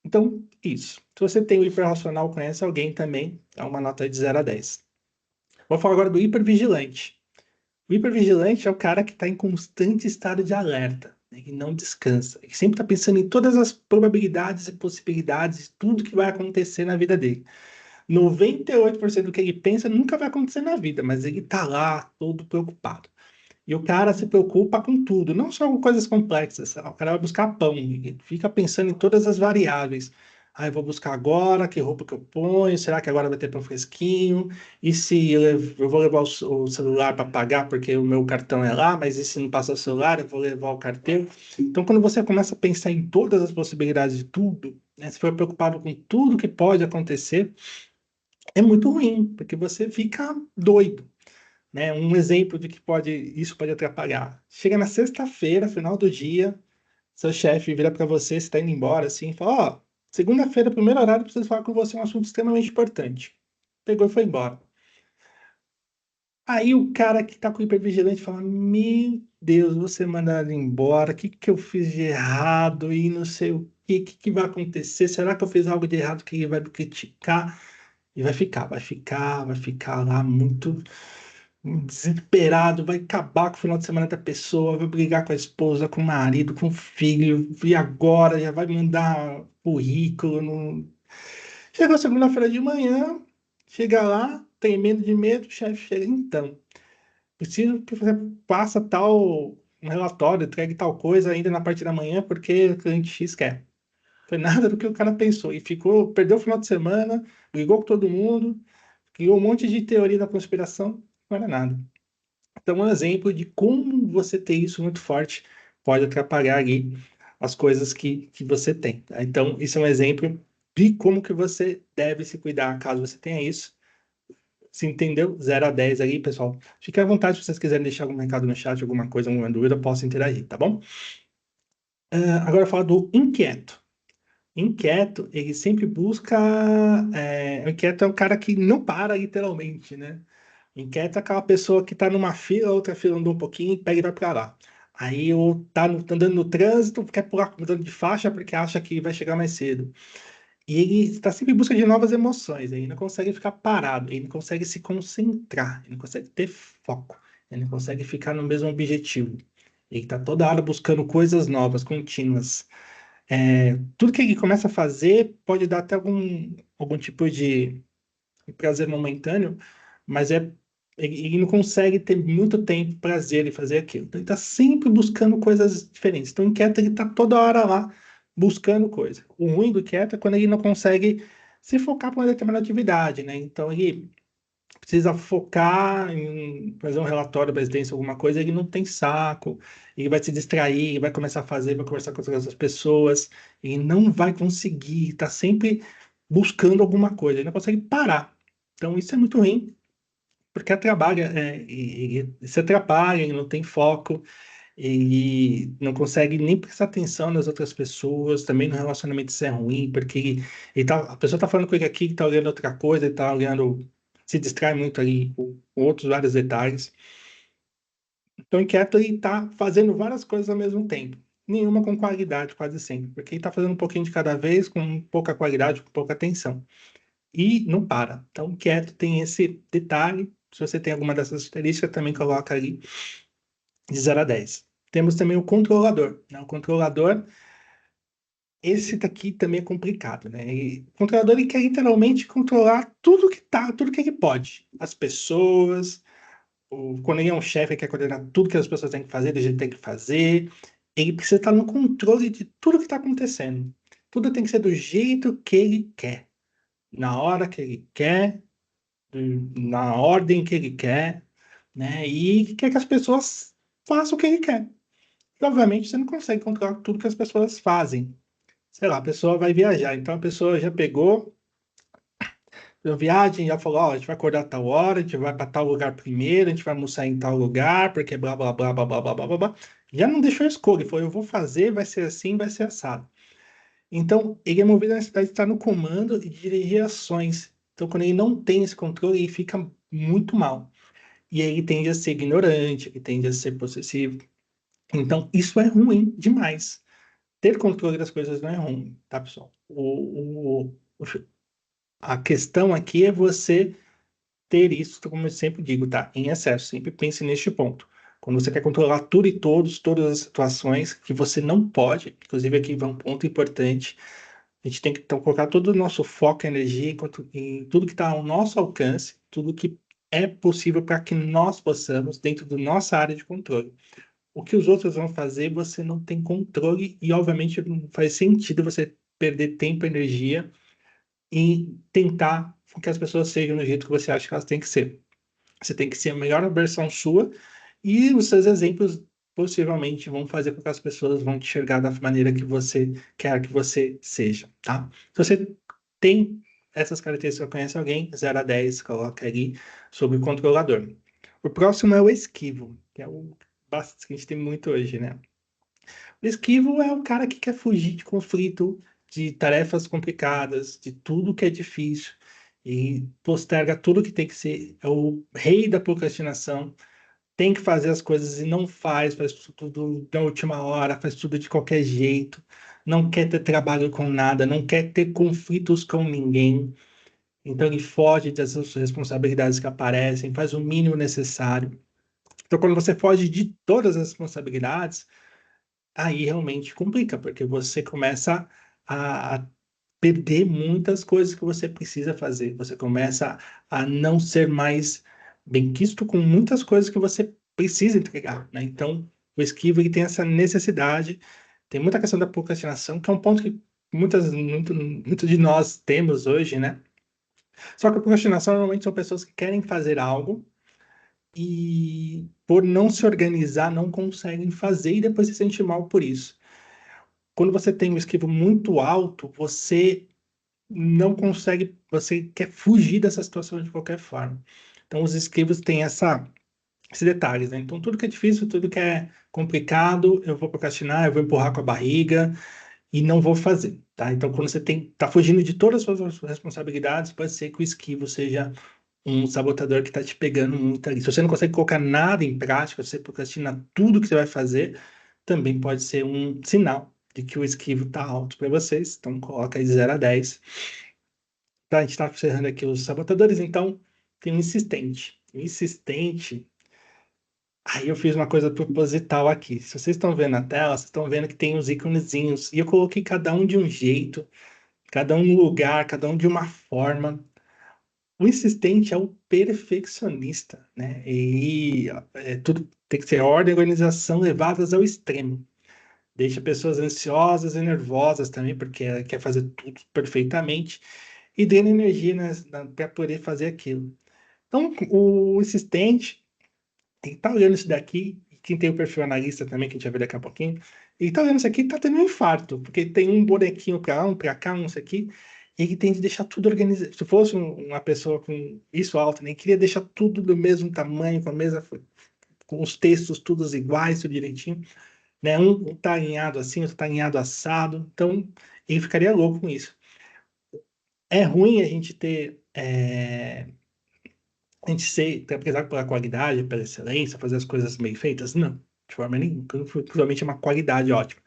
Então, isso. Se você tem o hiperracional, conhece alguém também, é uma nota de 0 a 10. Vou falar agora do hipervigilante. O hipervigilante é o cara que está em constante estado de alerta, né, que não descansa, que sempre está pensando em todas as probabilidades e possibilidades, tudo que vai acontecer na vida dele. 98% do que ele pensa nunca vai acontecer na vida, mas ele está lá todo preocupado. E o cara se preocupa com tudo, não só com coisas complexas. O cara vai buscar pão, ele fica pensando em todas as variáveis. Ah, eu vou buscar agora, que roupa que eu ponho? Será que agora vai ter pão fresquinho? E se eu vou levar o celular para pagar porque o meu cartão é lá, mas e se não passa o celular, eu vou levar o carteiro? Então, quando você começa a pensar em todas as possibilidades de tudo, né, se for preocupado com tudo que pode acontecer, é muito ruim, porque você fica doido, né? Um exemplo de que isso pode atrapalhar. Chega na sexta-feira, final do dia, seu chefe vira para você, você está indo embora, assim, e fala: Ó, segunda-feira, primeiro horário, preciso falar com você um assunto extremamente importante. Pegou e foi embora. Aí o cara que tá com o hipervigilante fala: Meu Deus, você mandado embora, o que que eu fiz de errado e não sei o que vai acontecer? Será que eu fiz algo de errado que ele vai me criticar? E vai ficar lá muito desesperado, vai acabar com o final de semana da pessoa, vai brigar com a esposa, com o marido, com o filho, e agora já vai mandar currículo. Chegou segunda-feira de manhã, chega lá, tem medo de medo, o chefe chega, então, preciso que você faça tal um relatório, entregue tal coisa ainda na parte da manhã, porque o cliente X quer. Foi nada do que o cara pensou, e perdeu o final de semana, brigou com todo mundo, criou um monte de teoria da conspiração, não era nada. Então, um exemplo de como você ter isso muito forte pode atrapalhar ali as coisas que você tem, tá? Então, isso é um exemplo de como que você deve se cuidar caso você tenha isso. Se entendeu? 0 a 10 ali, pessoal. Fique à vontade se vocês quiserem deixar algum recado no chat, alguma coisa, alguma dúvida, eu posso interagir, tá bom? Agora, falar do inquieto. Inquieto, ele sempre busca. O inquieto é o cara que não para, literalmente, né? Inquieto é aquela pessoa que tá numa fila, outra fila andou um pouquinho, pega e vai pra lá. Aí ou tá andando no trânsito, quer pular mudando de faixa porque acha que vai chegar mais cedo. E ele está sempre em busca de novas emoções, ele não consegue ficar parado, ele não consegue se concentrar, ele não consegue ter foco, ele não consegue ficar no mesmo objetivo. Ele está toda hora buscando coisas novas, contínuas. Tudo que ele começa a fazer pode dar até algum tipo de prazer momentâneo, mas ele não consegue ter muito tempo prazer em fazer aquilo. Então, ele está sempre buscando coisas diferentes. Então, o inquieto, ele está toda hora lá buscando coisa. O ruim do inquieto é quando ele não consegue se focar para uma determinada atividade, né? Então, ele precisa focar em fazer um relatório da residência, alguma coisa, ele não tem saco, ele vai se distrair, ele vai começar a fazer, vai conversar com as outras pessoas, ele não vai conseguir, está sempre buscando alguma coisa, ele não consegue parar. Então, isso é muito ruim, porque atrapalha, ele se atrapalha, ele não tem foco, ele não consegue nem prestar atenção nas outras pessoas, também no relacionamento isso é ruim, porque a pessoa está falando com ele aqui, está olhando outra coisa, ele está olhando, se distrai muito ali com outros vários detalhes. Então, inquieto, ele está fazendo várias coisas ao mesmo tempo, nenhuma com qualidade, quase sempre, porque ele está fazendo um pouquinho de cada vez, com pouca qualidade, com pouca atenção e não para. Então, quieto tem esse detalhe. Se você tem alguma dessas características, também coloca ali de 0 a 10. Temos também o controlador, né? O controlador, esse daqui também é complicado, né? O controlador, ele quer literalmente controlar tudo que ele pode. As pessoas, quando ele é um chefe, ele quer coordenar tudo que as pessoas têm que fazer, do jeito que tem que fazer. Ele precisa estar no controle de tudo que está acontecendo. Tudo tem que ser do jeito que ele quer, na hora que ele quer, na ordem que ele quer, né? E quer que as pessoas façam o que ele quer. E, obviamente, você não consegue controlar tudo que as pessoas fazem. Sei lá, a pessoa vai viajar, então a pessoa já pegou a viagem, já falou, ó, a gente vai acordar a tal hora, a gente vai para tal lugar primeiro, a gente vai almoçar em tal lugar, porque blá, blá, blá, blá, blá, blá, blá, blá, blá. já não deixou escolha, ele falou, eu vou fazer, vai ser assim, vai ser assado. Então, ele é movido à necessidade de estar no comando e dirigir ações. Então, quando ele não tem esse controle, ele fica muito mal. E aí ele tende a ser ignorante, ele tende a ser possessivo. Então, isso é ruim demais. Ter controle das coisas não é ruim, tá, pessoal? A questão aqui é você ter isso, como eu sempre digo, tá? Em excesso. Sempre pense neste ponto. Quando você quer controlar tudo e todos, todas as situações que você não pode, inclusive aqui vai um ponto importante, a gente tem que então, colocar todo o nosso foco e energia em tudo que está ao nosso alcance, tudo que é possível para que nós possamos, dentro da nossa área de controle. O que os outros vão fazer, você não tem controle e, obviamente, não faz sentido você perder tempo e energia em tentar que as pessoas sejam do jeito que você acha que elas têm que ser. Você tem que ser a melhor versão sua e os seus exemplos possivelmente vão fazer com que as pessoas vão te enxergar da maneira que você quer que você seja, tá? Se você tem essas características, conhece alguém, 0 a 10, coloca ali sobre o controlador. O próximo é o esquivo, que é o que a gente tem muito hoje, né? O esquivo é o cara que quer fugir de conflito, de tarefas complicadas, de tudo que é difícil e posterga tudo que tem que ser. É o rei da procrastinação. Tem que fazer as coisas e não faz, faz tudo na última hora, faz tudo de qualquer jeito. Não quer ter trabalho com nada, não quer ter conflitos com ninguém. Então ele foge das suas responsabilidades que aparecem, faz o mínimo necessário. Então, quando você foge de todas as responsabilidades, aí realmente complica, porque você começa a perder muitas coisas que você precisa fazer. Você começa a não ser mais benquisto com muitas coisas que você precisa entregar, né? Então, o esquivo ele tem essa necessidade, tem muita questão da procrastinação, que é um ponto que muito de nós temos hoje, né? Só que a procrastinação normalmente são pessoas que querem fazer algo e por não se organizar não conseguem fazer e depois se sentem mal por isso. Quando você tem um esquivo muito alto, você não consegue, você quer fugir dessa situação de qualquer forma. Então, os esquivos têm esses detalhes, né? Então, tudo que é difícil, tudo que é complicado, eu vou procrastinar, eu vou empurrar com a barriga e não vou fazer, tá? Então, quando você tá fugindo de todas as suas responsabilidades, pode ser que o esquivo seja um sabotador que está te pegando muito ali. Se você não consegue colocar nada em prática, você procrastina tudo que você vai fazer, também pode ser um sinal de que o esquivo está alto para vocês. Então, coloca aí 0 a 10. Tá, a gente está encerrando aqui os sabotadores, então tem um insistente. O insistente, aí eu fiz uma coisa proposital aqui. Se vocês estão vendo na tela, vocês estão vendo que tem os íconezinhos. E eu coloquei cada um de um jeito, cada um no lugar, cada um de uma forma. O insistente é o perfeccionista, né? E tudo tem que ser ordem e organização levadas ao extremo. Deixa pessoas ansiosas e nervosas também, porque ela quer fazer tudo perfeitamente e drena energia, né, para poder fazer aquilo. Então, o insistente, ele tá olhando isso daqui, e quem tem o perfil analista também, que a gente vai ver daqui a pouquinho, ele tá olhando isso aqui e tá tendo um infarto, porque tem um bonequinho para lá, um para cá, um isso aqui, e ele tem que deixar tudo organizado. Se fosse uma pessoa com isso alto, né, ele queria deixar tudo do mesmo tamanho, com os textos todos iguais, tudo direitinho, né? Um tá alinhado assim, outro tá alinhado assado, então ele ficaria louco com isso. É ruim a gente ter a gente ser, prezar pela qualidade, pela excelência, fazer as coisas bem feitas? Não, de forma nenhuma. Provavelmente é uma qualidade ótima.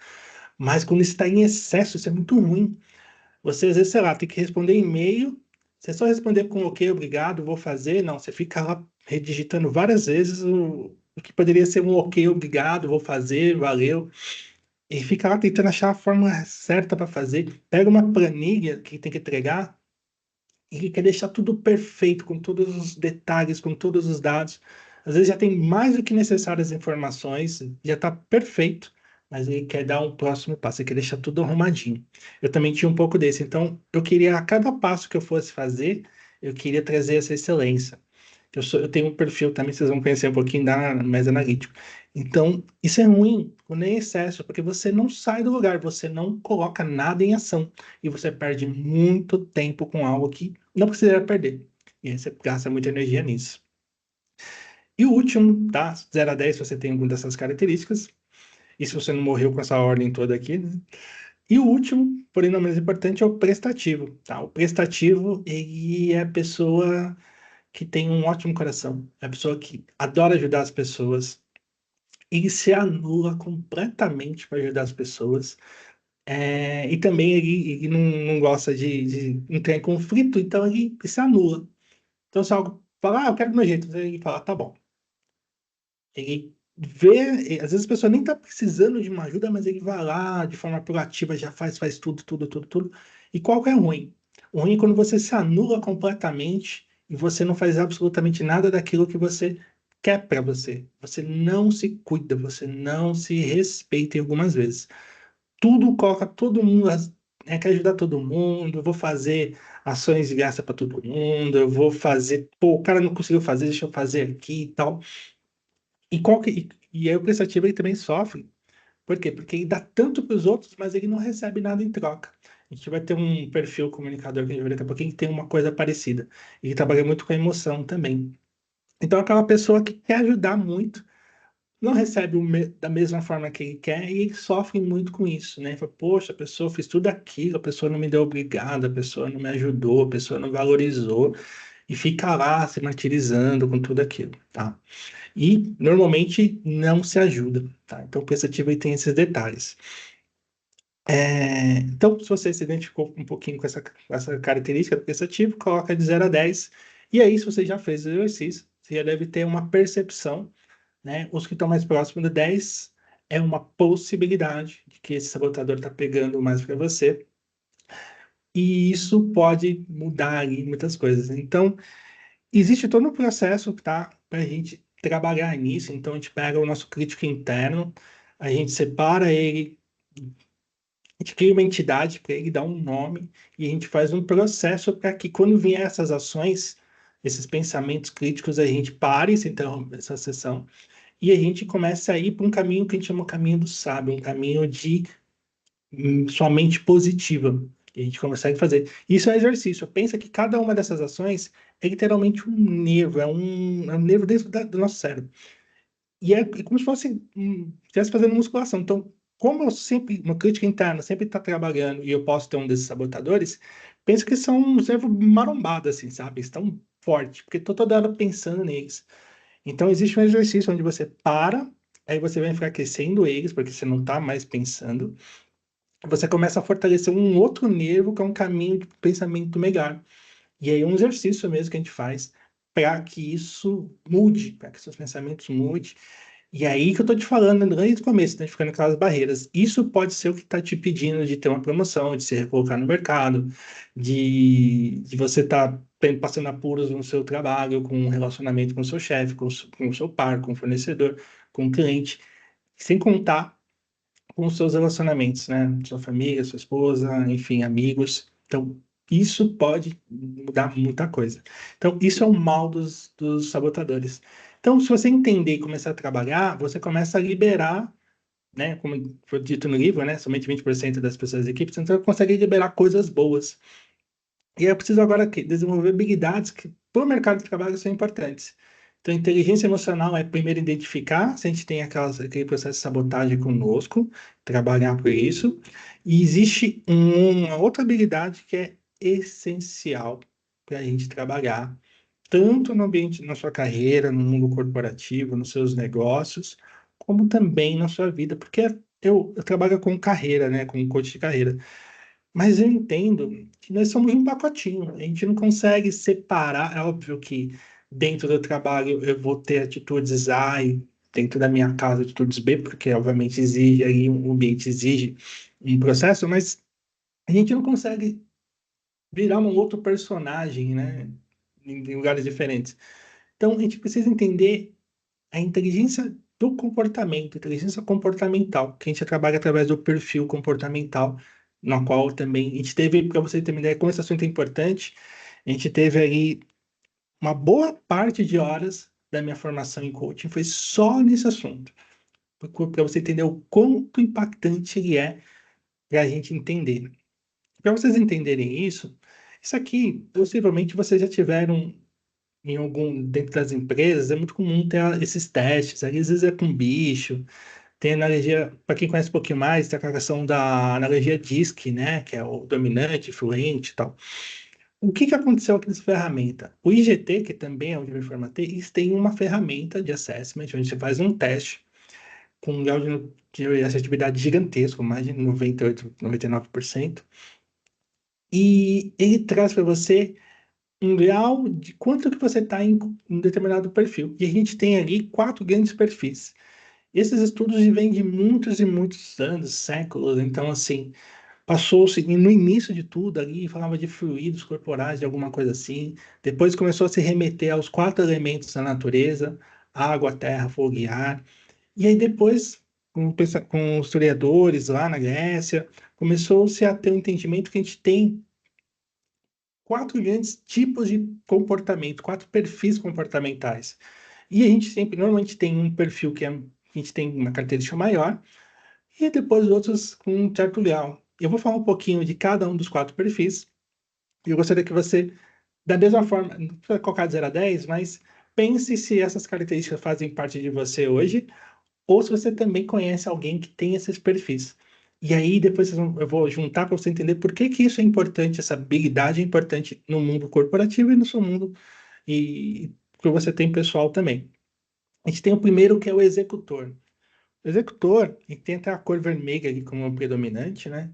Mas quando isso está em excesso, isso é muito ruim. Você, às vezes, sei lá, tem que responder e-mail, você só responder com ok, obrigado, vou fazer. Não, você fica lá redigitando várias vezes o que poderia ser um ok, obrigado, vou fazer, valeu. E fica lá tentando achar a forma certa para fazer. Pega uma planilha que tem que entregar ele quer deixar tudo perfeito, com todos os detalhes, com todos os dados. Às vezes já tem mais do que necessárias informações, já está perfeito, mas ele quer dar um próximo passo, ele quer deixar tudo arrumadinho. Eu também tinha um pouco desse, então eu queria, a cada passo que eu fosse fazer, eu queria trazer essa excelência. Eu tenho um perfil também, vocês vão conhecer um pouquinho da mais analítico. Então, isso é ruim, quando é excesso, porque você não sai do lugar, você não coloca nada em ação e você perde muito tempo com algo que não precisaria perder. E aí você gasta muita energia nisso. E o último, tá? 0 a 10, você tem alguma dessas características. e se você não morreu com essa ordem toda aqui, né? E o último, porém não menos importante, é o prestativo, tá? O prestativo, ele é a pessoa que tem um ótimo coração, é a pessoa que adora ajudar as pessoas, ele se anula completamente para ajudar as pessoas, e também ele não gosta de entrar em conflito, então ele se anula. Então, se algo fala, eu quero do meu jeito, ele fala, tá bom. Ele vê, às vezes a pessoa nem tá precisando de uma ajuda, mas ele vai lá de forma proativa, já faz tudo, tudo, tudo, tudo. E qual que é o ruim? O ruim é quando você se anula completamente e você não faz absolutamente nada daquilo que você quer para você. Você não se cuida, você não se respeita em algumas vezes. Tudo coloca todo mundo, quer ajudar todo mundo, eu vou fazer ações de graça para todo mundo, eu vou fazer, pô, o cara não conseguiu fazer, deixa eu fazer aqui e tal. E aí o prestativo ele também sofre. Por quê? Porque ele dá tanto para os outros, mas ele não recebe nada em troca. A gente vai ter um perfil comunicador que a gente vai ver daqui a pouquinho que tem uma coisa parecida. E que trabalha muito com a emoção também. Então, aquela pessoa que quer ajudar muito, não recebe da mesma forma que ele quer e ele sofre muito com isso, né? Fala, poxa, a pessoa fez tudo aquilo, a pessoa não me deu obrigado, a pessoa não me ajudou, a pessoa não valorizou. E fica lá se martirizando com tudo aquilo, tá? E normalmente não se ajuda, tá? Então o prestativo aí tem esses detalhes. Então, se você se identificou um pouquinho com essa característica do prestativo, coloca de 0 a 10. E aí, se você já fez o exercício, você já deve ter uma percepção, né? Os que estão mais próximos do 10 é uma possibilidade de que esse sabotador está pegando mais para você. E isso pode mudar ali muitas coisas. Então, existe todo um processo, tá, para a gente trabalhar nisso. Então, a gente pega o nosso crítico interno, a gente separa ele, a gente cria uma entidade para ele dar um nome e a gente faz um processo para que, quando vier essas ações, esses pensamentos críticos, a gente pare, se interrompe essa sessão e a gente começa a ir para um caminho que a gente chama o caminho do sábio, um caminho de somente positiva. E a gente consegue fazer. Isso é um exercício. Pensa que cada uma dessas ações é literalmente um nervo, é um nervo dentro do nosso cérebro. E é como se fosse estivesse fazendo musculação. Então, como eu sempre, uma crítica interna sempre está trabalhando e eu posso ter um desses sabotadores, pensa que são um nervo marombado, assim, sabe? Estão forte, porque estou toda hora pensando neles. Então, existe um exercício onde você para, aí você vai enfraquecendo eles, porque você não está mais pensando, você começa a fortalecer um outro nervo que é um caminho de pensamento melhor. E aí é um exercício mesmo que a gente faz para que isso mude, para que seus pensamentos mudem. E aí que eu tô te falando desde o começo, identificando aquelas barreiras. Isso pode ser o que está te pedindo de ter uma promoção, de se recolocar no mercado, de você estar passando apuros no seu trabalho, com um relacionamento com o seu chefe, com o seu par, com o fornecedor, com o cliente, sem contar com os seus relacionamentos, né? Sua família, sua esposa, enfim, amigos. Então, isso pode mudar muita coisa. Então, isso é o mal dos sabotadores. Então, se você entender e começar a trabalhar, você começa a liberar, né? Como foi dito no livro, né? Somente 20% das pessoas da equipe, então você consegue liberar coisas boas. E eu preciso agora desenvolver habilidades que, para o mercado de trabalho, são importantes. Então, inteligência emocional é primeiro identificar se a gente tem aquele processo de sabotagem conosco, trabalhar por isso. E existe uma outra habilidade que é essencial para a gente trabalhar, tanto no ambiente, na sua carreira, no mundo corporativo, nos seus negócios, como também na sua vida, porque eu trabalho com carreira, né, com coach de carreira. Mas eu entendo que nós somos um pacotinho. A gente não consegue separar. É óbvio que dentro do trabalho eu vou ter atitudes A e dentro da minha casa atitudes B, porque obviamente exige aí um ambiente exige um processo, mas a gente não consegue virar um outro personagem, né? Em lugares diferentes. Então a gente precisa entender a inteligência do comportamento, inteligência comportamental, que a gente trabalha através do perfil comportamental, no qual também a gente teve, para você ter uma ideia, como esse assunto é importante, a gente teve aí uma boa parte de horas da minha formação em coaching foi só nesse assunto, para você entender o quanto impactante ele é para a gente entender. Para vocês entenderem isso aqui, possivelmente vocês já tiveram dentro das empresas, é muito comum ter esses testes, às vezes é com bicho, Tem analogia, para quem conhece um pouquinho mais, tem a questão da analogia DISC, né? Que é o dominante, fluente e tal. O que que aconteceu aqui nessa ferramenta? O IGT, que também é onde eu me formatei, eles têm uma ferramenta de assessment, onde você faz um teste com um grau de assertividade gigantesco, mais de 98, 99%, e ele traz para você um grau de quanto que você está em um determinado perfil. E a gente tem ali 4 grandes perfis. Esses estudos vêm de muitos e muitos anos, séculos, então, assim, passou-se no início de tudo ali, falava de fluidos corporais, de alguma coisa assim. Depois começou a se remeter aos 4 elementos da natureza: água, terra, fogo e ar. E aí depois, com os historiadores lá na Grécia, começou-se a ter um entendimento que a gente tem 4 grandes tipos de comportamento, 4 perfis comportamentais. E a gente sempre, normalmente tem um perfil que a gente tem uma característica maior, e depois outros com um certo grau. Eu vou falar um pouquinho de cada um dos 4 perfis, e eu gostaria que você, da mesma forma, não precisa colocar de 0 a 10, mas pense se essas características fazem parte de você hoje, ou se você também conhece alguém que tem esses perfis. E aí depois eu vou juntar para você entender por que que isso é importante, essa habilidade é importante no mundo corporativo e no seu mundo, e que você tem pessoal também. A gente tem o primeiro, que é o executor. O executor, ele tem até a cor vermelha ali como predominante, né?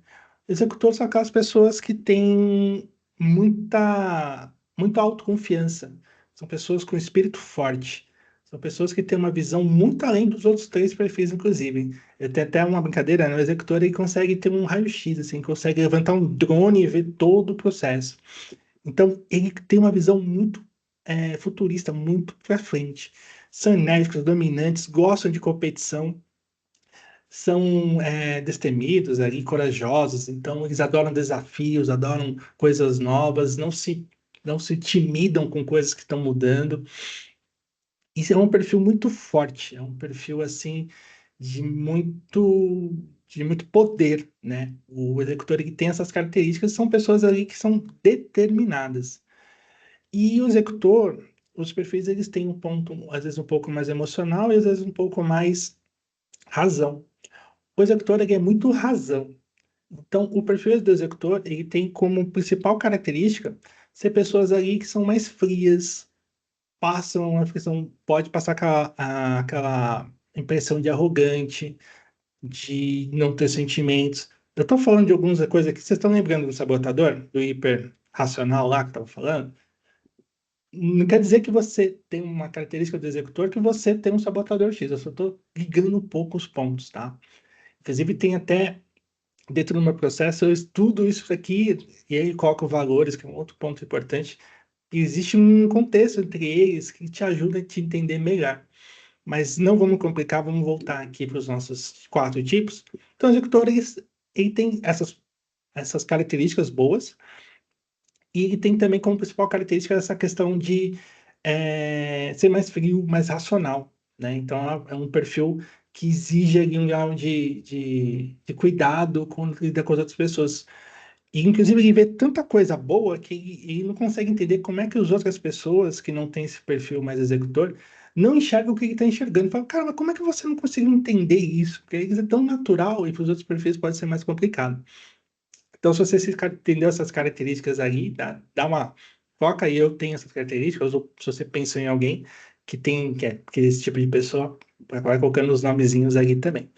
Executor são aquelas pessoas que têm muita autoconfiança. São pessoas com espírito forte. São pessoas que têm uma visão muito além dos outros 3 perfis, inclusive. Eu tenho até uma brincadeira, né? O executor, ele consegue ter um raio-x, assim, consegue levantar um drone e ver todo o processo. Então, ele tem uma visão muito futurista, muito para frente. São enérgicos, dominantes, gostam de competição, são destemidos, ali, corajosos, então eles adoram desafios, adoram coisas novas, não se intimidam com coisas que estão mudando. Isso é um perfil muito forte, é um perfil assim de muito de muito poder, né? O executor que tem essas características são pessoas ali que são determinadas. E o executor, os perfis eles têm um ponto às vezes um pouco mais emocional e às vezes um pouco mais razão. O executor ele é muito razão. Então, o perfil do executor, ele tem como principal característica ser pessoas ali que são mais frias, passam a impressão, pode passar aquela impressão de arrogante, de não ter sentimentos. Eu estou falando de algumas coisas aqui, vocês estão lembrando do sabotador, do hiper racional lá que eu estava falando? Não quer dizer que você tem uma característica do executor que você tem um sabotador X, eu só estou ligando um pouco os pontos, tá? Inclusive, tem até dentro do meu processo, eu estudo isso aqui e aí coloco valores, que é um outro ponto importante. E existe um contexto entre eles que te ajuda a te entender melhor. Mas não vamos complicar, vamos voltar aqui para os nossos 4 tipos. Então, o executor, ele tem essas características boas, e ele tem também como principal característica essa questão de ser mais frio, mais racional, né? Então, é um perfil que exige ali um grau de cuidado quando lida com as outras pessoas. E, inclusive, ele vê tanta coisa boa que ele não consegue entender como é que as outras pessoas que não têm esse perfil mais executor não enxergam o que ele está enxergando. Fala, cara, mas como é que você não conseguiu entender isso? Porque isso é tão natural e para os outros perfis pode ser mais complicado. Então, se você entendeu essas características aí, dá uma. Foca aí, eu tenho essas características, ou se você pensa em alguém que é esse tipo de pessoa, vai colocando os nomezinhos ali também.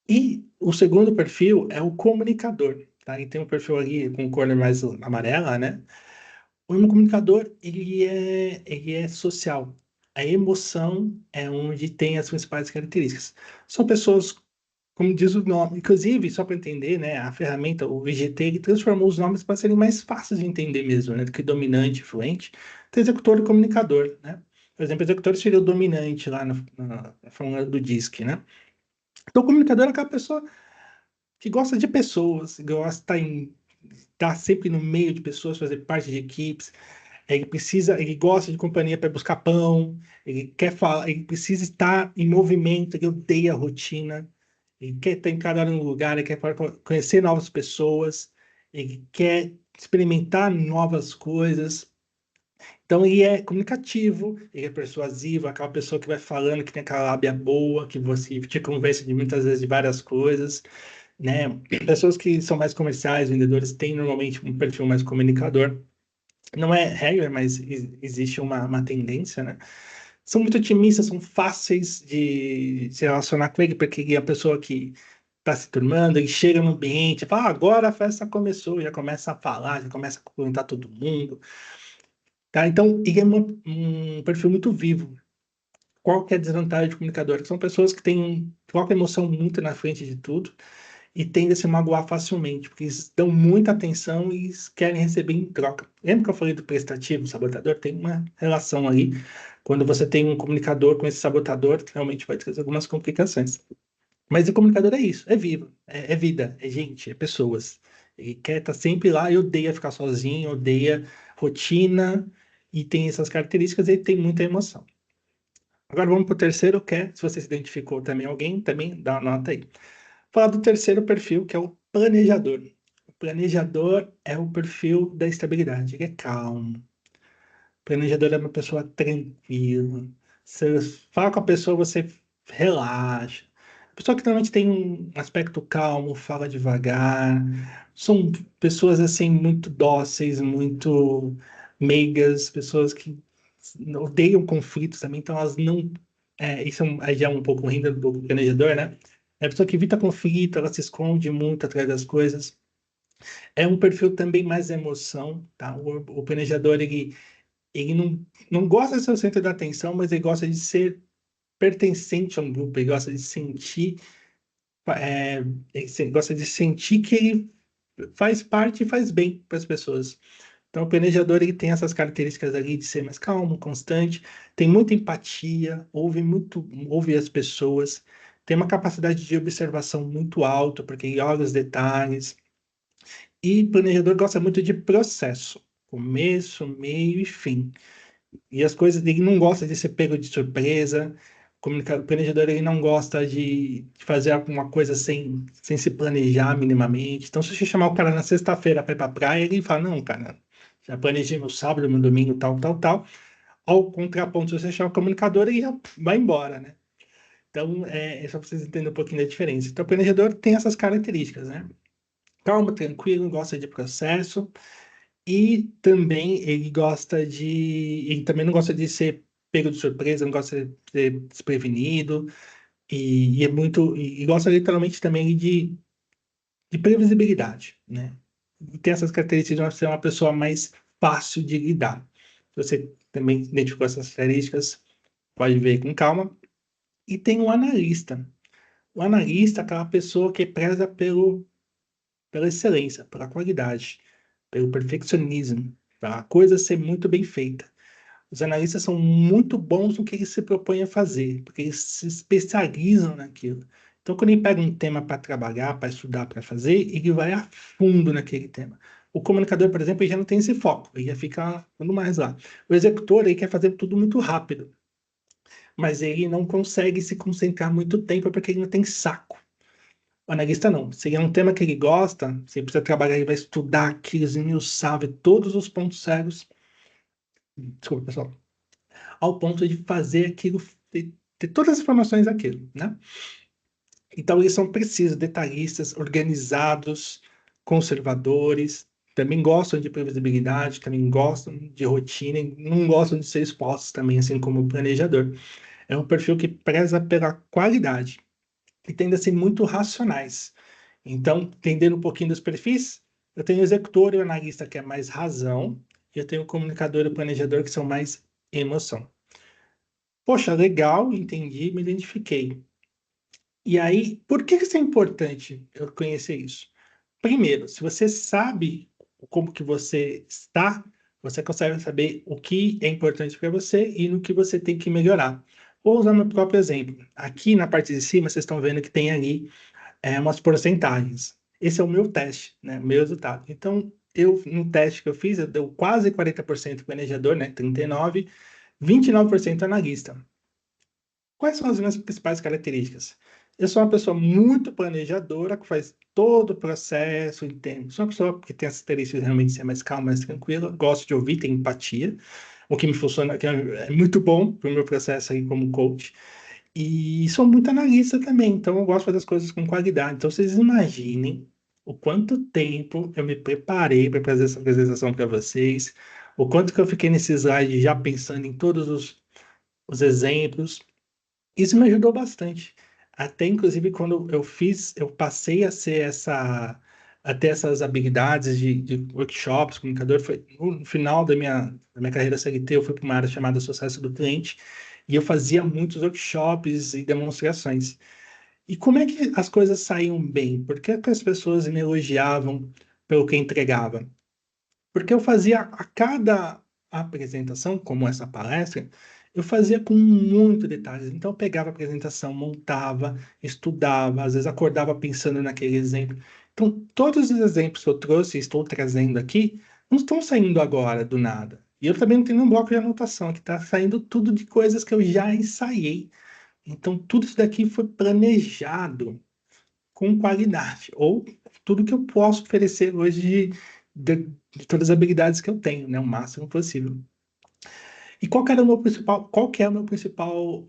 E o segundo perfil é o comunicador, tá? E tem um perfil ali com cor mais amarela, né? O comunicador, ele é social. A emoção é onde tem as principais características. São pessoas, como diz o nome, inclusive, só para entender, né, a ferramenta, o VGT, ele transformou os nomes para serem mais fáceis de entender mesmo, né, do que dominante, fluente. Tem executor e comunicador, né? Por exemplo, executor seria o dominante lá na fórmula do DISC, né? Então, o comunicador é aquela pessoa que gosta de pessoas, gosta de estar sempre no meio de pessoas, fazer parte de equipes. Ele gosta de companhia para buscar pão, ele quer falar, ele precisa estar em movimento, ele odeia a rotina, ele quer estar em cada hora no lugar, ele quer conhecer novas pessoas, ele quer experimentar novas coisas. Então, ele é comunicativo, ele é persuasivo, aquela pessoa que vai falando, que tem aquela lábia boa, que você te convence de muitas vezes de várias coisas, né? Pessoas que são mais comerciais, vendedores, têm normalmente um perfil mais comunicador. Não é regra, mas existe uma tendência, né? São muito otimistas, são fáceis de se relacionar com ele, porque ele é a pessoa que está se turmando, ele chega no ambiente, fala, agora a festa começou, já começa a falar, já começa a cumprimentar todo mundo, tá? Então, ele é um perfil muito vivo. Qual que é a desvantagem de comunicador? São pessoas que têm, colocam a emoção muito na frente de tudo e tendem a se magoar facilmente, porque eles dão muita atenção e querem receber em troca. Lembra que eu falei do prestativo, sabotador? Tem uma relação ali. Quando você tem um comunicador com esse sabotador, realmente vai trazer algumas complicações. Mas o comunicador é isso, é vivo, é vida, é gente, é pessoas. Ele quer estar sempre lá e odeia ficar sozinho, odeia rotina e tem essas características e tem muita emoção. Agora vamos para o terceiro, que é, se você se identificou também alguém, também dá uma nota aí. Falar do terceiro perfil, que é o planejador. O planejador é o perfil da estabilidade, ele é calmo. O planejador é uma pessoa tranquila. Você fala com a pessoa, você relaxa. A pessoa que normalmente tem um aspecto calmo, fala devagar. São pessoas assim muito dóceis, muito meigas, pessoas que odeiam conflitos também, então elas não. Isso aí já é um pouco rindo do planejador, né? É a pessoa que evita conflito, ela se esconde muito atrás das coisas. É um perfil também mais emoção, tá? O planejador, ele não gosta de ser o centro da atenção, mas ele gosta de ser pertencente a um grupo, ele gosta de sentir, é, gosta de sentir que ele faz parte e faz bem para as pessoas. Então, o planejador ele tem essas características ali de ser mais calmo, constante, tem muita empatia, ouve as pessoas, tem uma capacidade de observação muito alta, porque ele olha os detalhes. E planejador gosta muito de processo, começo, meio e fim. E as coisas, ele não gosta de ser pego de surpresa. O planejador ele não gosta de fazer alguma coisa sem se planejar minimamente. Então, se você chamar o cara na sexta-feira para ir para praia, ele fala: Não, cara, já planejei meu sábado, meu domingo, tal, tal, tal. Ao contraponto, se você chamar o comunicador, ele já vai embora, né? Então, é só para vocês entenderem um pouquinho da diferença. Então, o planejador tem essas características, né? Calmo, tranquilo, gosta de processo. E também ele também não gosta de ser pego de surpresa, não gosta de ser desprevenido, e é muito, e gosta literalmente também de previsibilidade, né? E tem essas características de ser uma pessoa mais fácil de lidar. Se você também identificou essas características, pode ver com calma. E tem o analista. O analista é aquela pessoa que preza pela excelência, pela qualidade, pelo perfeccionismo, para a coisa ser muito bem feita. Os analistas são muito bons no que eles se propõem a fazer, porque eles se especializam naquilo. Então, quando ele pega um tema para trabalhar, para estudar, para fazer, ele vai a fundo naquele tema. O comunicador, por exemplo, ele já não tem esse foco, ele já fica ficando mais lá. O executor, ele quer fazer tudo muito rápido, mas ele não consegue se concentrar muito tempo porque ele não tem saco. O analista não. Se é um tema que ele gosta, se ele precisa trabalhar, ele vai estudar aquilo, esmiuçar, ver todos os pontos cegos. Desculpa, pessoal. Ao ponto de fazer aquilo, ter todas as informações daquilo, né? Então, eles são precisos, detalhistas, organizados, conservadores, também gostam de previsibilidade, também gostam de rotina, e não gostam de ser expostos também, assim como o planejador. É um perfil que preza pela qualidade e tende a ser muito racionais. Então, entendendo um pouquinho dos perfis, eu tenho o executor e o analista, que é mais razão, e eu tenho o comunicador e o planejador, que são mais emoção. Poxa, legal, entendi, me identifiquei. E aí, por que isso é importante eu conhecer isso? Primeiro, se você sabe como que você está, você consegue saber o que é importante para você e no que você tem que melhorar. Vou usar meu próprio exemplo. Aqui na parte de cima, vocês estão vendo que tem ali umas porcentagens. Esse é o meu teste, né? O meu resultado. Então, no teste que eu fiz, eu deu quase 40% planejador, né? 39%, 29% analista. Quais são as minhas principais características? Eu sou uma pessoa muito planejadora, que faz todo o processo, entende? Sou uma pessoa que tem essa característica de realmente ser mais calma, mais tranquila, gosto de ouvir, tem empatia, o que me funciona, que é muito bom para o meu processo aí como coach. E sou muito analista também, então eu gosto de fazer as coisas com qualidade. Então vocês imaginem o quanto tempo eu me preparei para fazer essa apresentação para vocês, o quanto que eu fiquei nesse slide já pensando em todos os exemplos. Isso me ajudou bastante. Até inclusive quando eu passei a ser a ter essas habilidades de workshops, comunicador, foi no final da minha carreira CLT, eu fui para uma área chamada sucesso do cliente, e eu fazia muitos workshops e demonstrações. E como é que as coisas saíam bem? Por que que as pessoas me elogiavam pelo que entregava? Porque eu fazia a cada apresentação, como essa palestra, eu fazia com muito detalhes. Então, eu pegava a apresentação, montava, estudava, às vezes acordava pensando naquele exemplo. Então, todos os exemplos que eu trouxe e estou trazendo aqui, não estão saindo agora do nada. E eu também não tenho um bloco de anotação, que está saindo tudo de coisas que eu já ensaiei. Então, tudo isso daqui foi planejado com qualidade, ou tudo que eu posso oferecer hoje de todas as habilidades que eu tenho, né, o máximo possível. E qual que era o meu principal, qual que é o meu principal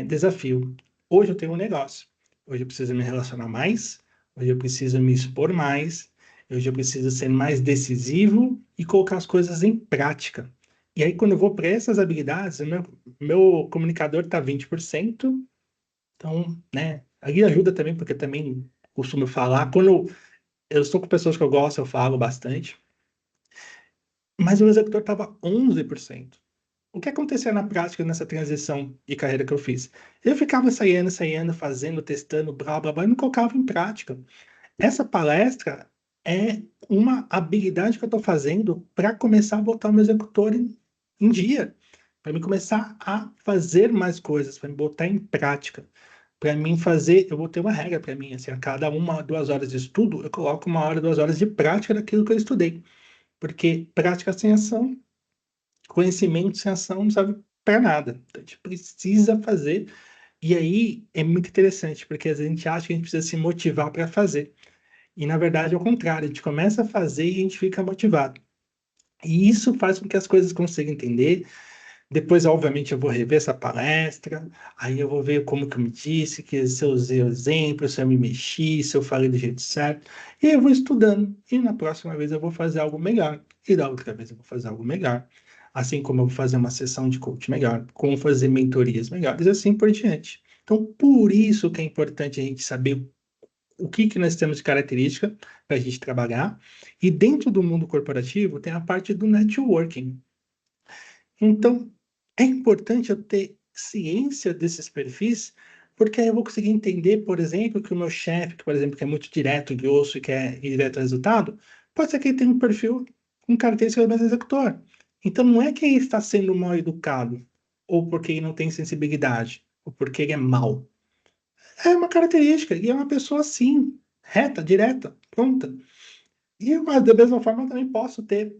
desafio? Hoje eu tenho um negócio, hoje eu preciso me relacionar mais, hoje eu preciso me expor mais, hoje eu preciso ser mais decisivo e colocar as coisas em prática. E aí, quando eu vou para essas habilidades, o meu comunicador está 20%. Então, né, aí ajuda também, porque também costumo falar. Quando eu estou com pessoas que eu gosto, eu falo bastante. Mas o executor estava 11%. O que acontecia na prática nessa transição de carreira que eu fiz? Eu ficava saindo, fazendo, testando, blá, blá, blá, e não colocava em prática. Essa palestra é uma habilidade que eu estou fazendo para começar a botar o meu executor em dia, para mim começar a fazer mais coisas, para me botar em prática. Para mim fazer, eu vou ter uma regra para mim, assim, a cada 1, 2 horas de estudo, eu coloco 1 hora, 2 horas de prática daquilo que eu estudei. Porque prática sem ação, conhecimento sem ação não serve para nada. Então, a gente precisa fazer. E aí é muito interessante, porque às vezes a gente acha que a gente precisa se motivar para fazer. E na verdade é o contrário, a gente começa a fazer e a gente fica motivado. E isso faz com que as coisas consigam entender. Depois, obviamente, eu vou rever essa palestra, aí eu vou ver como que eu me disse, que se eu usei o exemplo, se eu me mexi, se eu falei do jeito certo, e aí eu vou estudando, e na próxima vez eu vou fazer algo melhor, e da outra vez eu vou fazer algo melhor, assim como eu vou fazer uma sessão de coach melhor, como fazer mentorias melhores, assim por diante. Então, por isso que é importante a gente saber o que que nós temos de característica para a gente trabalhar, e dentro do mundo corporativo tem a parte do networking. Então, é importante eu ter ciência desses perfis, porque aí eu vou conseguir entender, por exemplo, que o meu chefe, que, por exemplo, que é muito direto, grosso e quer ir direto ao resultado, pode ser que ele tenha um perfil com características mais executor. Então, não é que ele está sendo mal educado, ou porque ele não tem sensibilidade, ou porque ele é mau. É uma característica, e é uma pessoa assim, reta, direta, pronta. E eu, mas da mesma forma, eu também posso ter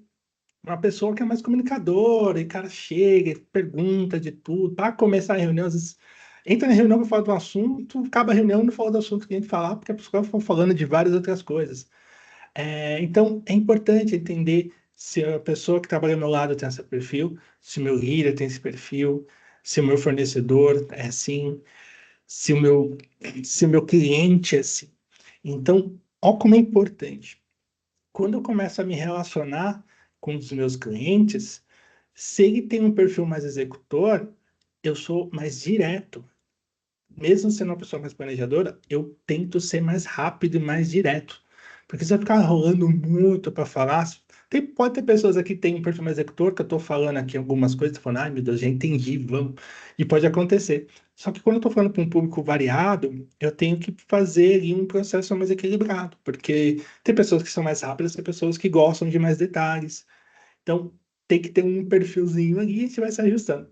uma pessoa que é mais comunicadora, e o cara chega, e pergunta de tudo, para começar a reunião, às vezes entra na reunião para falar de um assunto, acaba a reunião e não fala do assunto que a gente falar, porque a pessoa está falando de várias outras coisas. Então, é importante entender se a pessoa que trabalha ao meu lado tem esse perfil, se o meu líder tem esse perfil, se o meu fornecedor é assim, se o meu, se o meu cliente é assim. Então, olha como é importante. Quando eu começo a me relacionar com os meus clientes, se ele tem um perfil mais executor, eu sou mais direto. Mesmo sendo uma pessoa mais planejadora, eu tento ser mais rápido e mais direto. Porque se eu ficar rolando muito para falar, pode ter pessoas aqui que têm um perfil mais executor, que eu estou falando aqui algumas coisas, tô falando, ai meu Deus, já entendi, vamos. E pode acontecer. Só que quando eu estou falando para um público variado, eu tenho que fazer ali um processo mais equilibrado, porque tem pessoas que são mais rápidas, tem pessoas que gostam de mais detalhes. Então, tem que ter um perfilzinho ali e a gente vai se ajustando.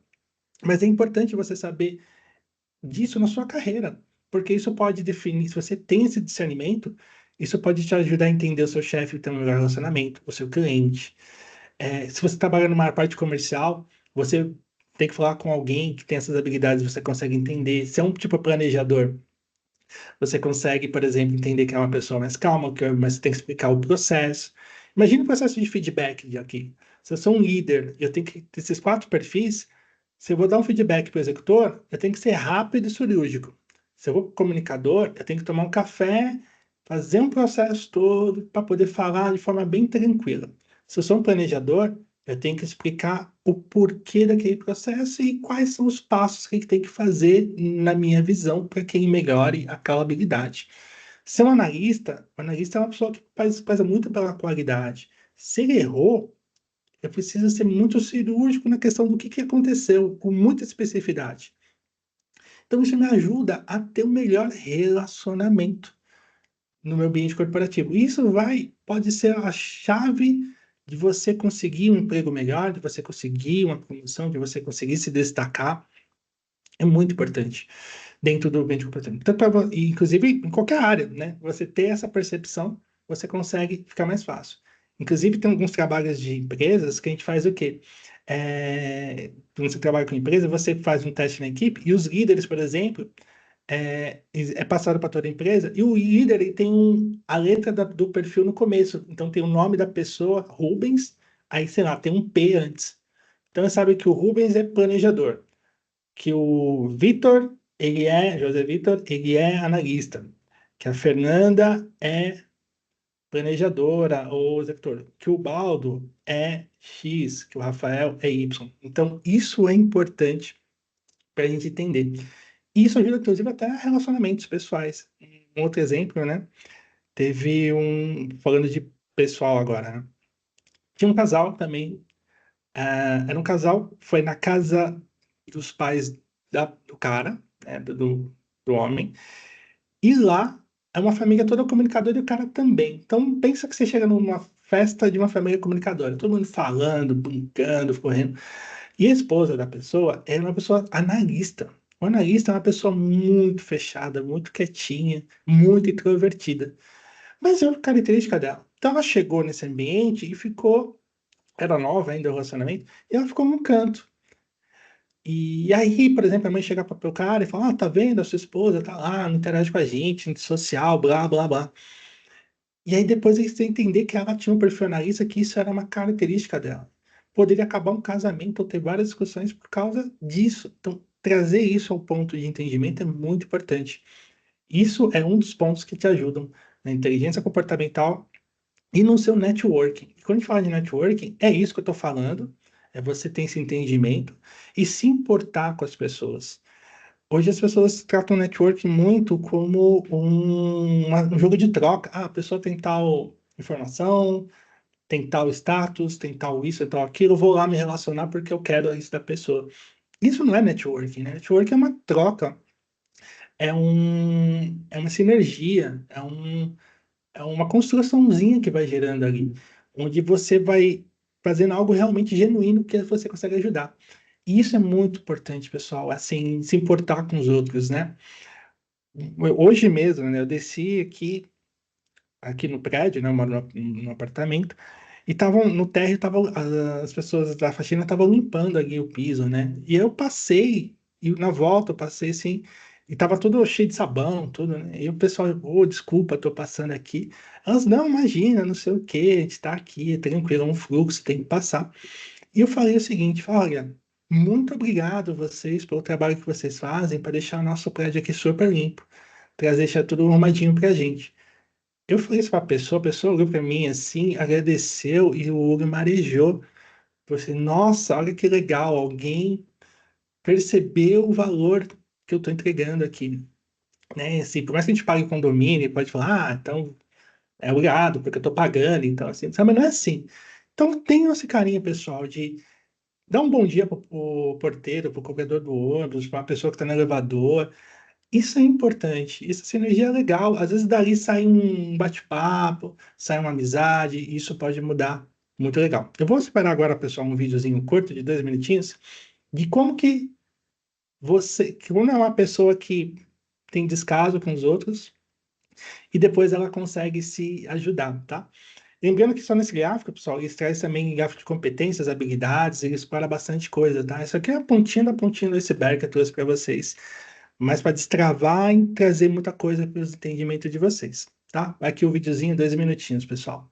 Mas é importante você saber disso na sua carreira, porque isso pode definir, se você tem esse discernimento, isso pode te ajudar a entender o seu chefe e ter um melhor relacionamento, o seu cliente. Se você trabalha numa parte comercial, você tem que falar com alguém que tem essas habilidades, você consegue entender. Se é um tipo planejador, Você consegue, por exemplo, entender que é uma pessoa mais calma, mas você tem que explicar o processo. Imagina o processo de feedback de aqui. Se eu sou um líder, eu tenho que ter esses 4 perfis. Se eu vou dar um feedback para o executor, eu tenho que ser rápido e cirúrgico. Se eu vou para o comunicador, eu tenho que tomar um café, fazer um processo todo para poder falar de forma bem tranquila. Se eu sou um planejador, eu tenho que explicar o porquê daquele processo e quais são os passos que ele tem que fazer, na minha visão, para que ele melhore aquela habilidade. Ser um analista, o analista é uma pessoa que faz muito pela qualidade. Se ele errou, eu preciso ser muito cirúrgico na questão do que aconteceu, com muita especificidade. Então, isso me ajuda a ter um melhor relacionamento no meu ambiente corporativo. Isso pode ser a chave de você conseguir um emprego melhor, de você conseguir uma promoção, de você conseguir se destacar. É muito importante dentro do ambiente corporativo. Inclusive, em qualquer área, né? Você ter essa percepção, você consegue ficar mais fácil. Inclusive, tem alguns trabalhos de empresas que a gente faz o quê? Quando você trabalha com empresa, você faz um teste na equipe e os líderes, por exemplo, é passado para toda a empresa, e o líder ele tem a letra do perfil no começo. Então tem o nome da pessoa, Rubens, aí, sei lá, tem um P antes. Então você sabe que o Rubens é planejador, que o José Vitor, ele é analista, que a Fernanda é planejadora ou executor, que o Baldo é X, que o Rafael é Y. Então isso é importante para a gente entender. Isso ajuda, inclusive, até relacionamentos pessoais. Um outro exemplo, né? Falando de pessoal agora, né? Tinha um casal também. Era um casal, foi na casa dos pais do cara, né? Do homem. E lá é uma família toda comunicadora e o cara também. Então, pensa que você chega numa festa de uma família comunicadora. Todo mundo falando, brincando, correndo. E a esposa da pessoa era uma pessoa analista. O analista é uma pessoa muito fechada, muito quietinha, muito introvertida. Mas é uma característica dela. Então ela chegou nesse ambiente e ficou, era nova ainda o relacionamento, e ela ficou num canto. E aí, por exemplo, a mãe chega para o cara e fala: Ah, tá vendo? A sua esposa tá lá, não interage com a gente, social, blá, blá, blá. E aí depois eles têm que entender que ela tinha um perfil analista, que isso era uma característica dela. Poderia acabar um casamento ou ter várias discussões por causa disso. Então, trazer isso ao ponto de entendimento é muito importante. Isso é um dos pontos que te ajudam na inteligência comportamental e no seu networking. E quando a gente fala de networking, é isso que eu estou falando, é você ter esse entendimento e se importar com as pessoas. Hoje as pessoas tratam o networking muito como um jogo de troca. Ah, a pessoa tem tal informação, tem tal status, tem tal isso, tem tal aquilo, eu vou lá me relacionar porque eu quero isso da pessoa. Isso não é networking, né? Networking é uma troca, é uma sinergia, é uma construçãozinha que vai gerando ali, onde você vai fazendo algo realmente genuíno que você consegue ajudar. E isso é muito importante, pessoal, assim, se importar com os outros, né? Hoje mesmo, né, eu desci aqui no prédio, né, eu moro no apartamento, e estavam no térreo, as pessoas da faxina estavam limpando ali o piso, né? E eu passei, e na volta eu passei assim, e tava tudo cheio de sabão, tudo, né? E o pessoal, desculpa, tô passando aqui. Elas, não, imagina, não sei o quê, a gente tá aqui, é tranquilo, é um fluxo, tem que passar. E eu falei o seguinte, olha, muito obrigado vocês pelo trabalho que vocês fazem para deixar o nosso prédio aqui super limpo, para deixar tudo arrumadinho pra gente. Eu falei isso para a pessoa olhou para mim assim, agradeceu e o olho marejou. Falei assim, nossa, olha que legal, alguém percebeu o valor que eu estou entregando aqui. Né? Assim, por mais que a gente pague condomínio, pode falar, então é obrigado, porque eu estou pagando, então assim, sabe, mas não é assim. Então tenham esse carinho, pessoal, de dar um bom dia para o porteiro, para o cobrador do ônibus, para a pessoa que está no elevador. Isso é importante, essa sinergia é legal. Às vezes dali sai um bate-papo, sai uma amizade, e isso pode mudar. Muito legal. Eu vou separar agora, pessoal, um videozinho curto de 2 minutinhos de como que que quando é uma pessoa que tem descaso com os outros e depois ela consegue se ajudar, tá? Lembrando que só nesse gráfico, pessoal, ele traz também gráfico de competências, habilidades, ele explora bastante coisa, tá? Isso aqui é a pontinha da pontinha do iceberg que eu trouxe para vocês. mas para destravar e trazer muita coisa para o entendimento de vocês, tá? Aqui o videozinho, 2 minutinhos, pessoal.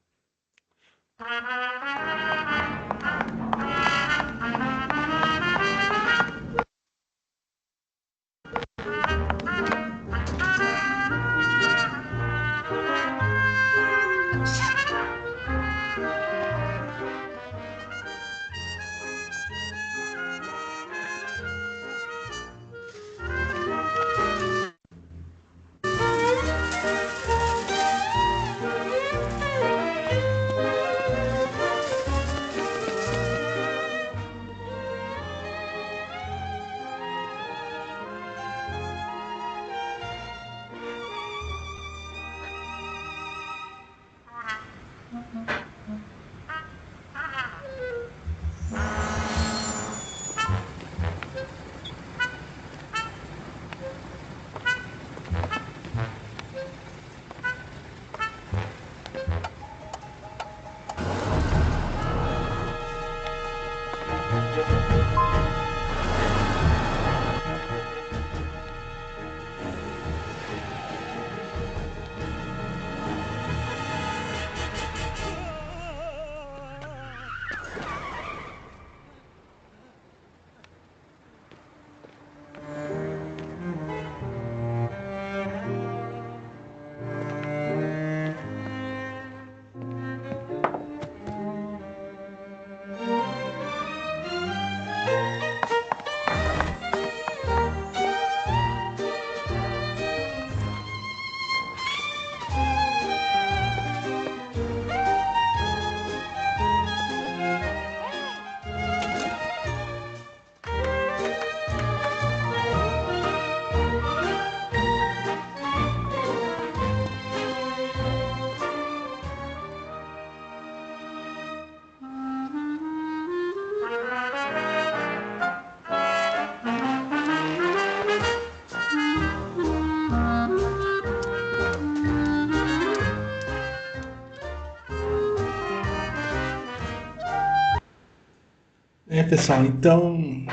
Pessoal, então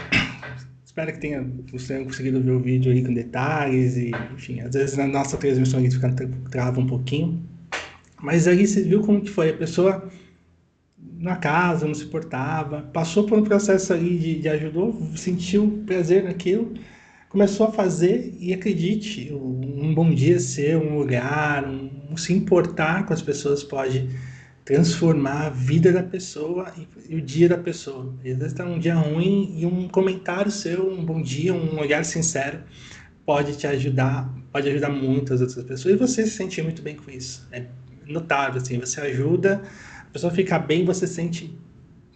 espero que vocês tenham conseguido ver o vídeo aí com detalhes e, enfim, às vezes na nossa transmissão a gente trava um pouquinho, mas ali você viu como que foi, a pessoa na casa, não se portava, passou por um processo ali de ajudou, sentiu prazer naquilo, começou a fazer e acredite, um bom dia ser um lugar, se importar com as pessoas pode transformar a vida da pessoa e o dia da pessoa. Às vezes está um dia ruim e um comentário seu, um bom dia, um olhar sincero pode te ajudar, pode ajudar muito as outras pessoas e você se sentir muito bem com isso. É notável, assim, você ajuda, a pessoa fica bem, você se sente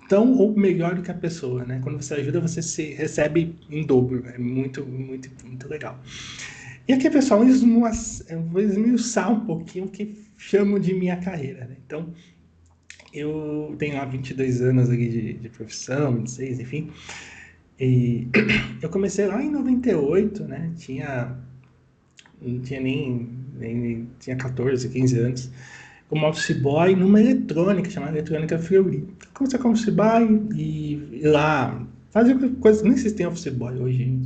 tão ou melhor do que a pessoa, né? Quando você ajuda, você se recebe em dobro. É muito, muito, muito legal. E aqui, pessoal, eu vou esmiuçar um pouquinho o que chamo de minha carreira, né? Então, eu tenho lá 22 anos aqui de profissão, 26, enfim. E eu comecei lá em 98, né? Não tinha nem tinha 14, 15 anos, como office boy numa eletrônica, chamada Eletrônica Fleury. Comecei como office boy e lá fazia coisas, nem sei se tem office boy hoje,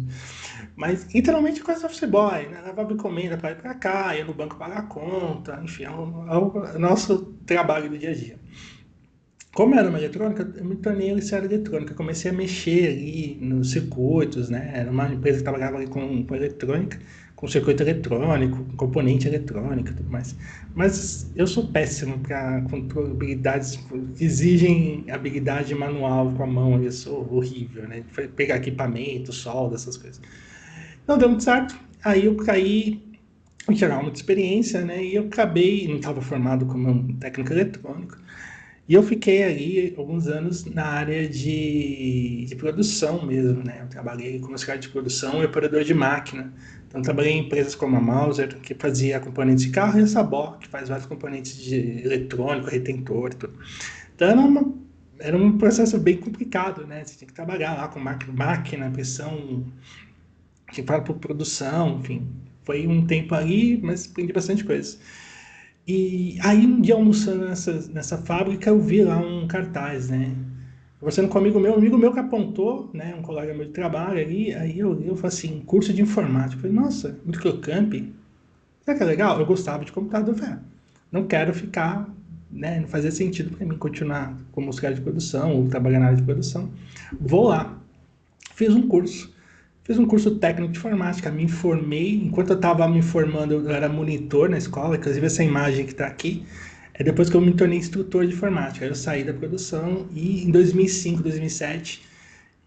mas literalmente coisa de office boy, né? Levava encomenda para ir para cá, ia no banco pagar a conta, enfim, é o nosso trabalho do dia a dia. Como era uma eletrônica, eu me tornei liciado eletrônica. Comecei a mexer ali nos circuitos, né? Era uma empresa que trabalhava ali com eletrônica, com circuito eletrônico, com componente eletrônico e tudo mais. Mas eu sou péssimo para habilidades que exigem habilidade manual com a mão. Eu sou horrível, né? Pegar equipamento, solda, essas coisas. Não deu muito certo. Aí eu caí em geral muita experiência, né? E eu acabei, não estava formado como um técnico eletrônico, e eu fiquei ali alguns anos na área de produção mesmo, né? Eu trabalhei como auxiliar de produção e operador de máquina. Então, trabalhei em empresas como a Mauser, que fazia componentes de carro, e a Sabor, que faz vários componentes de eletrônico, retentor e tudo. Então, era um processo bem complicado, né? Você tinha que trabalhar lá com máquina, pressão, que fala por produção, enfim. Foi um tempo ali, mas aprendi bastante coisa. E aí, um dia almoçando nessa fábrica, eu vi lá um cartaz, né? conversando com um amigo meu que apontou, né, um colega meu de trabalho ali, aí eu falei assim, curso de informática. Eu falei, nossa, microcamp, será que é legal? Eu gostava de computador, eu falei, não quero ficar, né, não fazia sentido para mim continuar como auxiliar de produção ou trabalhar na área de produção. Vou lá, fiz um curso. Fiz um curso técnico de informática, me informei. Enquanto eu estava me formando, eu era monitor na escola, inclusive essa imagem que está aqui. É depois que eu me tornei instrutor de informática. Aí eu saí da produção e em 2005, 2007,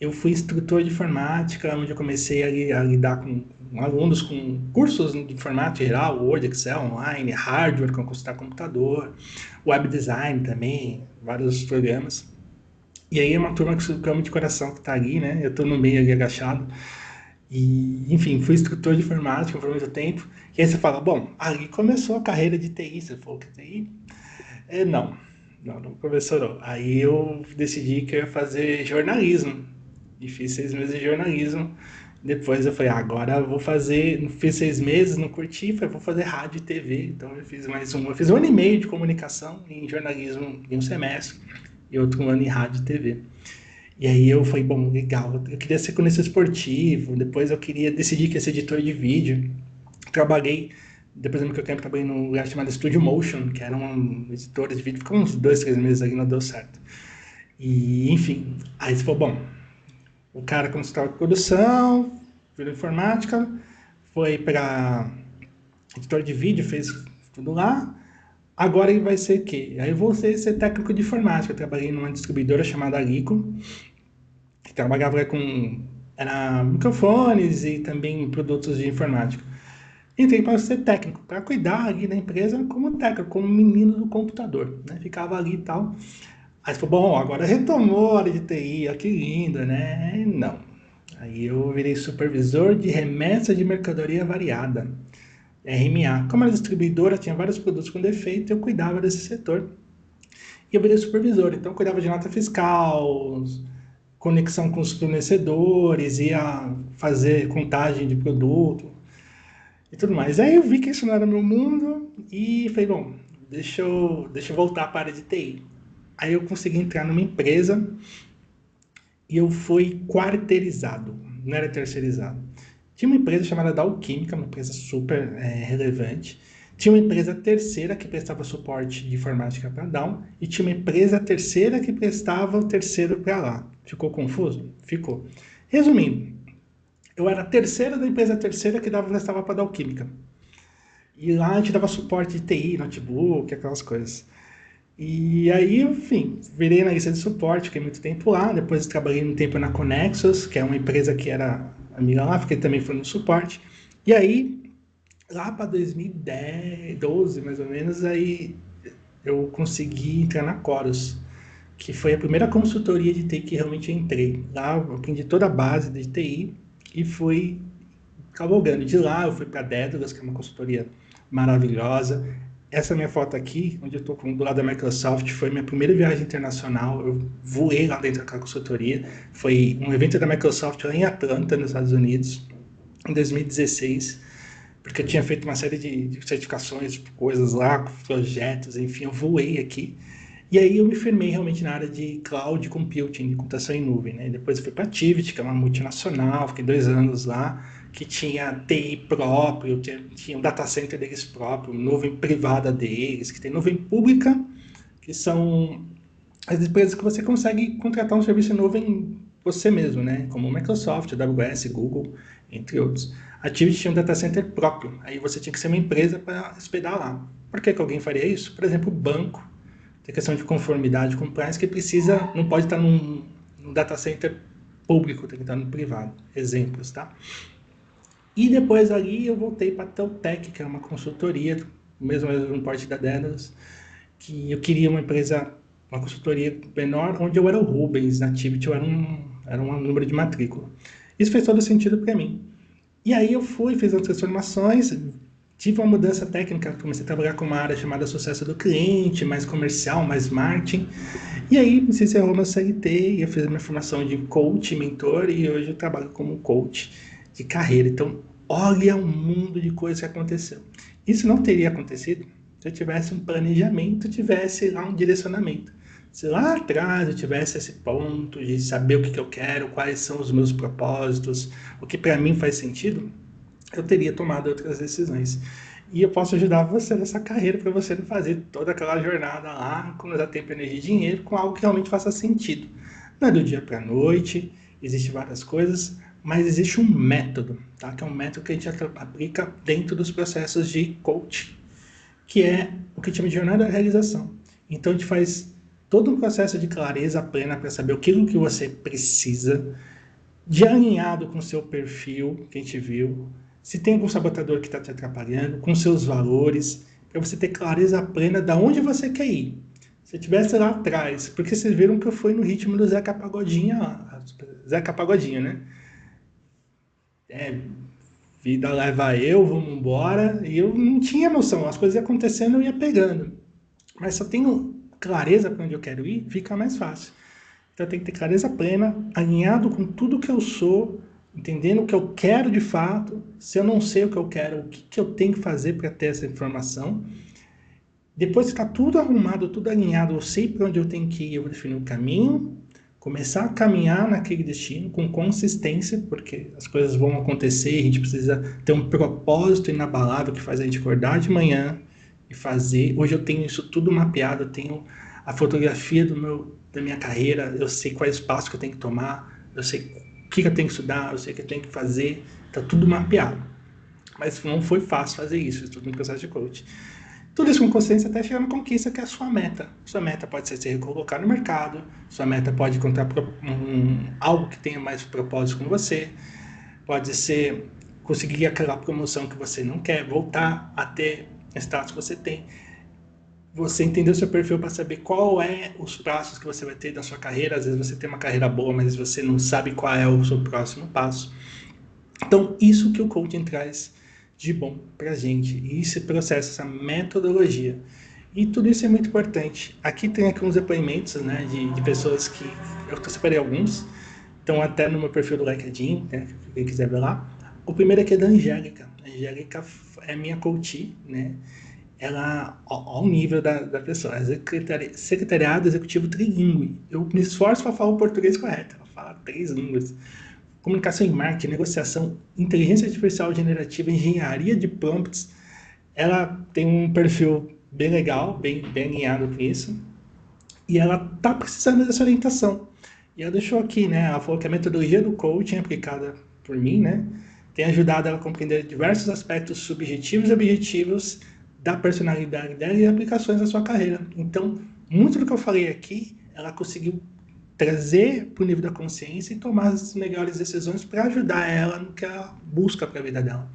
eu fui instrutor de informática, onde eu comecei a lidar com alunos com cursos de informática geral, Word, Excel, online, hardware, com consultar computador, web design também, vários programas. E aí é uma turma que eu amo de coração que está ali, né? Eu estou no meio ali agachado. E, enfim, fui instrutor de informática por muito tempo. E aí você fala, bom, ali começou a carreira de TI. Você falou que TI? Não, não começou não. Aí eu decidi que eu ia fazer jornalismo. E fiz 6 meses de jornalismo. Depois eu falei, agora eu vou fazer. Fiz 6 meses, não curti, falei, vou fazer rádio e TV. Então eu fiz mais um. Eu fiz 1 ano e meio de comunicação em jornalismo em um semestre. E outro ano em rádio e TV. E aí eu falei, bom, legal, eu queria ser cronista esportivo, depois eu queria decidir que ia ser editor de vídeo. Trabalhei, depois do Microcamp, trabalhei num lugar chamado Studio Motion, que era uma editora de vídeo, ficou uns 2, 3 meses ali, não deu certo. E, enfim, aí você falou, bom, o cara começou a produção, virou informática, foi para editor de vídeo, fez tudo lá, agora ele vai ser o quê? Aí eu vou ser técnico de informática, eu trabalhei numa distribuidora chamada Alico, que trabalhava com era microfones e também produtos de informática. Entrei para ser técnico, para cuidar ali da empresa como técnico, como menino do computador, né? Ficava ali e tal. Aí falou, bom, agora retomou a área de TI, ó, que lindo, né? Não. Aí eu virei supervisor de remessa de mercadoria variada, RMA. Como era distribuidora, tinha vários produtos com defeito, eu cuidava desse setor. E eu virei supervisor, então eu cuidava de nota fiscal, conexão com os fornecedores, ia fazer contagem de produto e tudo mais. Aí eu vi que isso não era meu mundo e falei, bom, deixa eu voltar para a área de TI. Aí eu consegui entrar numa empresa e eu fui quarteirizado, não era terceirizado. Tinha uma empresa chamada Dow Química, uma empresa super relevante. Tinha uma empresa terceira que prestava suporte de informática para Down e tinha uma empresa terceira que prestava o terceiro para lá. Ficou confuso? Ficou. Resumindo, eu era a terceira da empresa terceira que prestava para Dow Química. E lá a gente dava suporte de TI, notebook, aquelas coisas. E aí, enfim, virei na lista de suporte, fiquei muito tempo lá. Depois trabalhei um tempo na Conexus, que é uma empresa que era amiga lá, fiquei também foi no suporte. E aí, lá para 2010, 12 mais ou menos, aí eu consegui entrar na Chorus, que foi a primeira consultoria de TI que realmente eu entrei. Lá eu aprendi toda a base de TI e fui cavalgando. De lá eu fui para a Daedalus, que é uma consultoria maravilhosa. Essa minha foto aqui, onde eu estou do lado da Microsoft, foi minha primeira viagem internacional. Eu voei lá dentro daquela consultoria. Foi um evento da Microsoft lá em Atlanta, nos Estados Unidos, em 2016, porque eu tinha feito uma série de certificações, coisas lá, projetos, enfim, eu voei aqui. E aí eu me firmei realmente na área de cloud computing, de computação em nuvem, né? Depois eu fui para a Tivit, que é uma multinacional, fiquei 2 anos lá, que tinha TI próprio, tinha um data center deles próprio, nuvem privada deles, que tem nuvem pública, que são as empresas que você consegue contratar um serviço em nuvem você mesmo, né? Como Microsoft, AWS, Google, entre outros. A Tivit tinha um data center próprio, aí você tinha que ser uma empresa para hospedar lá. Por que alguém faria isso? Por exemplo, o banco tem questão de conformidade com compliance que precisa, não pode estar num data center público, tem que estar no privado. Exemplos, tá? E depois ali eu voltei para a Teltec, que é uma consultoria, mesmo no porte da Daedalus, que eu queria uma empresa, uma consultoria menor, onde eu era o Rubens, na Activity eu era um número de matrícula. Isso fez todo sentido para mim. E aí eu fui, fiz as transformações, tive uma mudança técnica, comecei a trabalhar com uma área chamada sucesso do cliente, mais comercial, mais marketing. E aí me encerrou meu CLT, e eu fiz a minha formação de coach, mentor, e hoje eu trabalho como coach de carreira. Então, olha o mundo de coisas que aconteceu. Isso não teria acontecido se eu tivesse um planejamento, tivesse lá um direcionamento. Se lá atrás eu tivesse esse ponto de saber o que eu quero, quais são os meus propósitos, o que para mim faz sentido, eu teria tomado outras decisões. E eu posso ajudar você nessa carreira para você não fazer toda aquela jornada lá, com usar tempo, energia e dinheiro, com algo que realmente faça sentido. Não é do dia para a noite, existem várias coisas, mas existe um método, tá? Que é um método que a gente aplica dentro dos processos de coaching, que é o que chama de jornada da realização. Então a gente faz todo um processo de clareza plena para saber aquilo que você precisa, de alinhado com o seu perfil, que a gente viu, se tem algum sabotador que está te atrapalhando, com seus valores, para você ter clareza plena de onde você quer ir. Se tivesse lá atrás, porque vocês viram que eu fui no ritmo do Zeca Pagodinha lá, Zeca Pagodinha, né? Vida leva eu, vamos embora, e eu não tinha noção, as coisas iam acontecendo, eu ia pegando. Mas se eu tenho clareza para onde eu quero ir, fica mais fácil. Então eu tenho que ter clareza plena, alinhado com tudo que eu sou, entendendo o que eu quero de fato. Se eu não sei o que eu quero, o que eu tenho que fazer para ter essa informação. Depois que está tudo arrumado, tudo alinhado, eu sei para onde eu tenho que ir, eu vou definir o caminho, começar a caminhar naquele destino com consistência, porque as coisas vão acontecer, a gente precisa ter um propósito inabalável que faz a gente acordar de manhã e fazer. Hoje eu tenho isso tudo mapeado, eu tenho a fotografia da minha carreira, eu sei quais passos que eu tenho que tomar, eu sei o que eu tenho que estudar, eu sei o que eu tenho que fazer, está tudo mapeado. Mas não foi fácil fazer isso tudo no processo de coaching. Tudo isso com consciência até chegar na conquista, que é a sua meta. Sua meta pode ser se recolocar no mercado, sua meta pode encontrar algo que tenha mais propósito com você, pode ser conseguir aquela promoção que você não quer, voltar a ter o status que você tem. Você entender o seu perfil para saber qual é os passos que você vai ter na sua carreira. Às vezes você tem uma carreira boa, mas você não sabe qual é o seu próximo passo. Então, isso que o coaching traz de bom para a gente. E esse processo, essa metodologia. E tudo isso é muito importante. Aqui tem aqui uns depoimentos, né, de pessoas que eu separei alguns. Então, até no meu perfil do LinkedIn, né, quem quiser ver lá. O primeiro aqui é da Angélica. A Angélica é minha coach, né? Ela, ao nível da pessoa, secretariado executivo trilingue. Eu me esforço para falar o português correto. Ela fala 3 línguas. Comunicação e marketing, negociação, inteligência artificial generativa, engenharia de prompts. Ela tem um perfil bem legal, bem alinhado com isso. E ela está precisando dessa orientação. E ela deixou aqui, né? Ela falou que a metodologia do coaching aplicada por mim, né, tem ajudado ela a compreender diversos aspectos subjetivos e objetivos da personalidade dela e aplicações da sua carreira. Então, muito do que eu falei aqui, ela conseguiu trazer para o nível da consciência e tomar as melhores decisões para ajudar ela no que ela busca para a vida dela.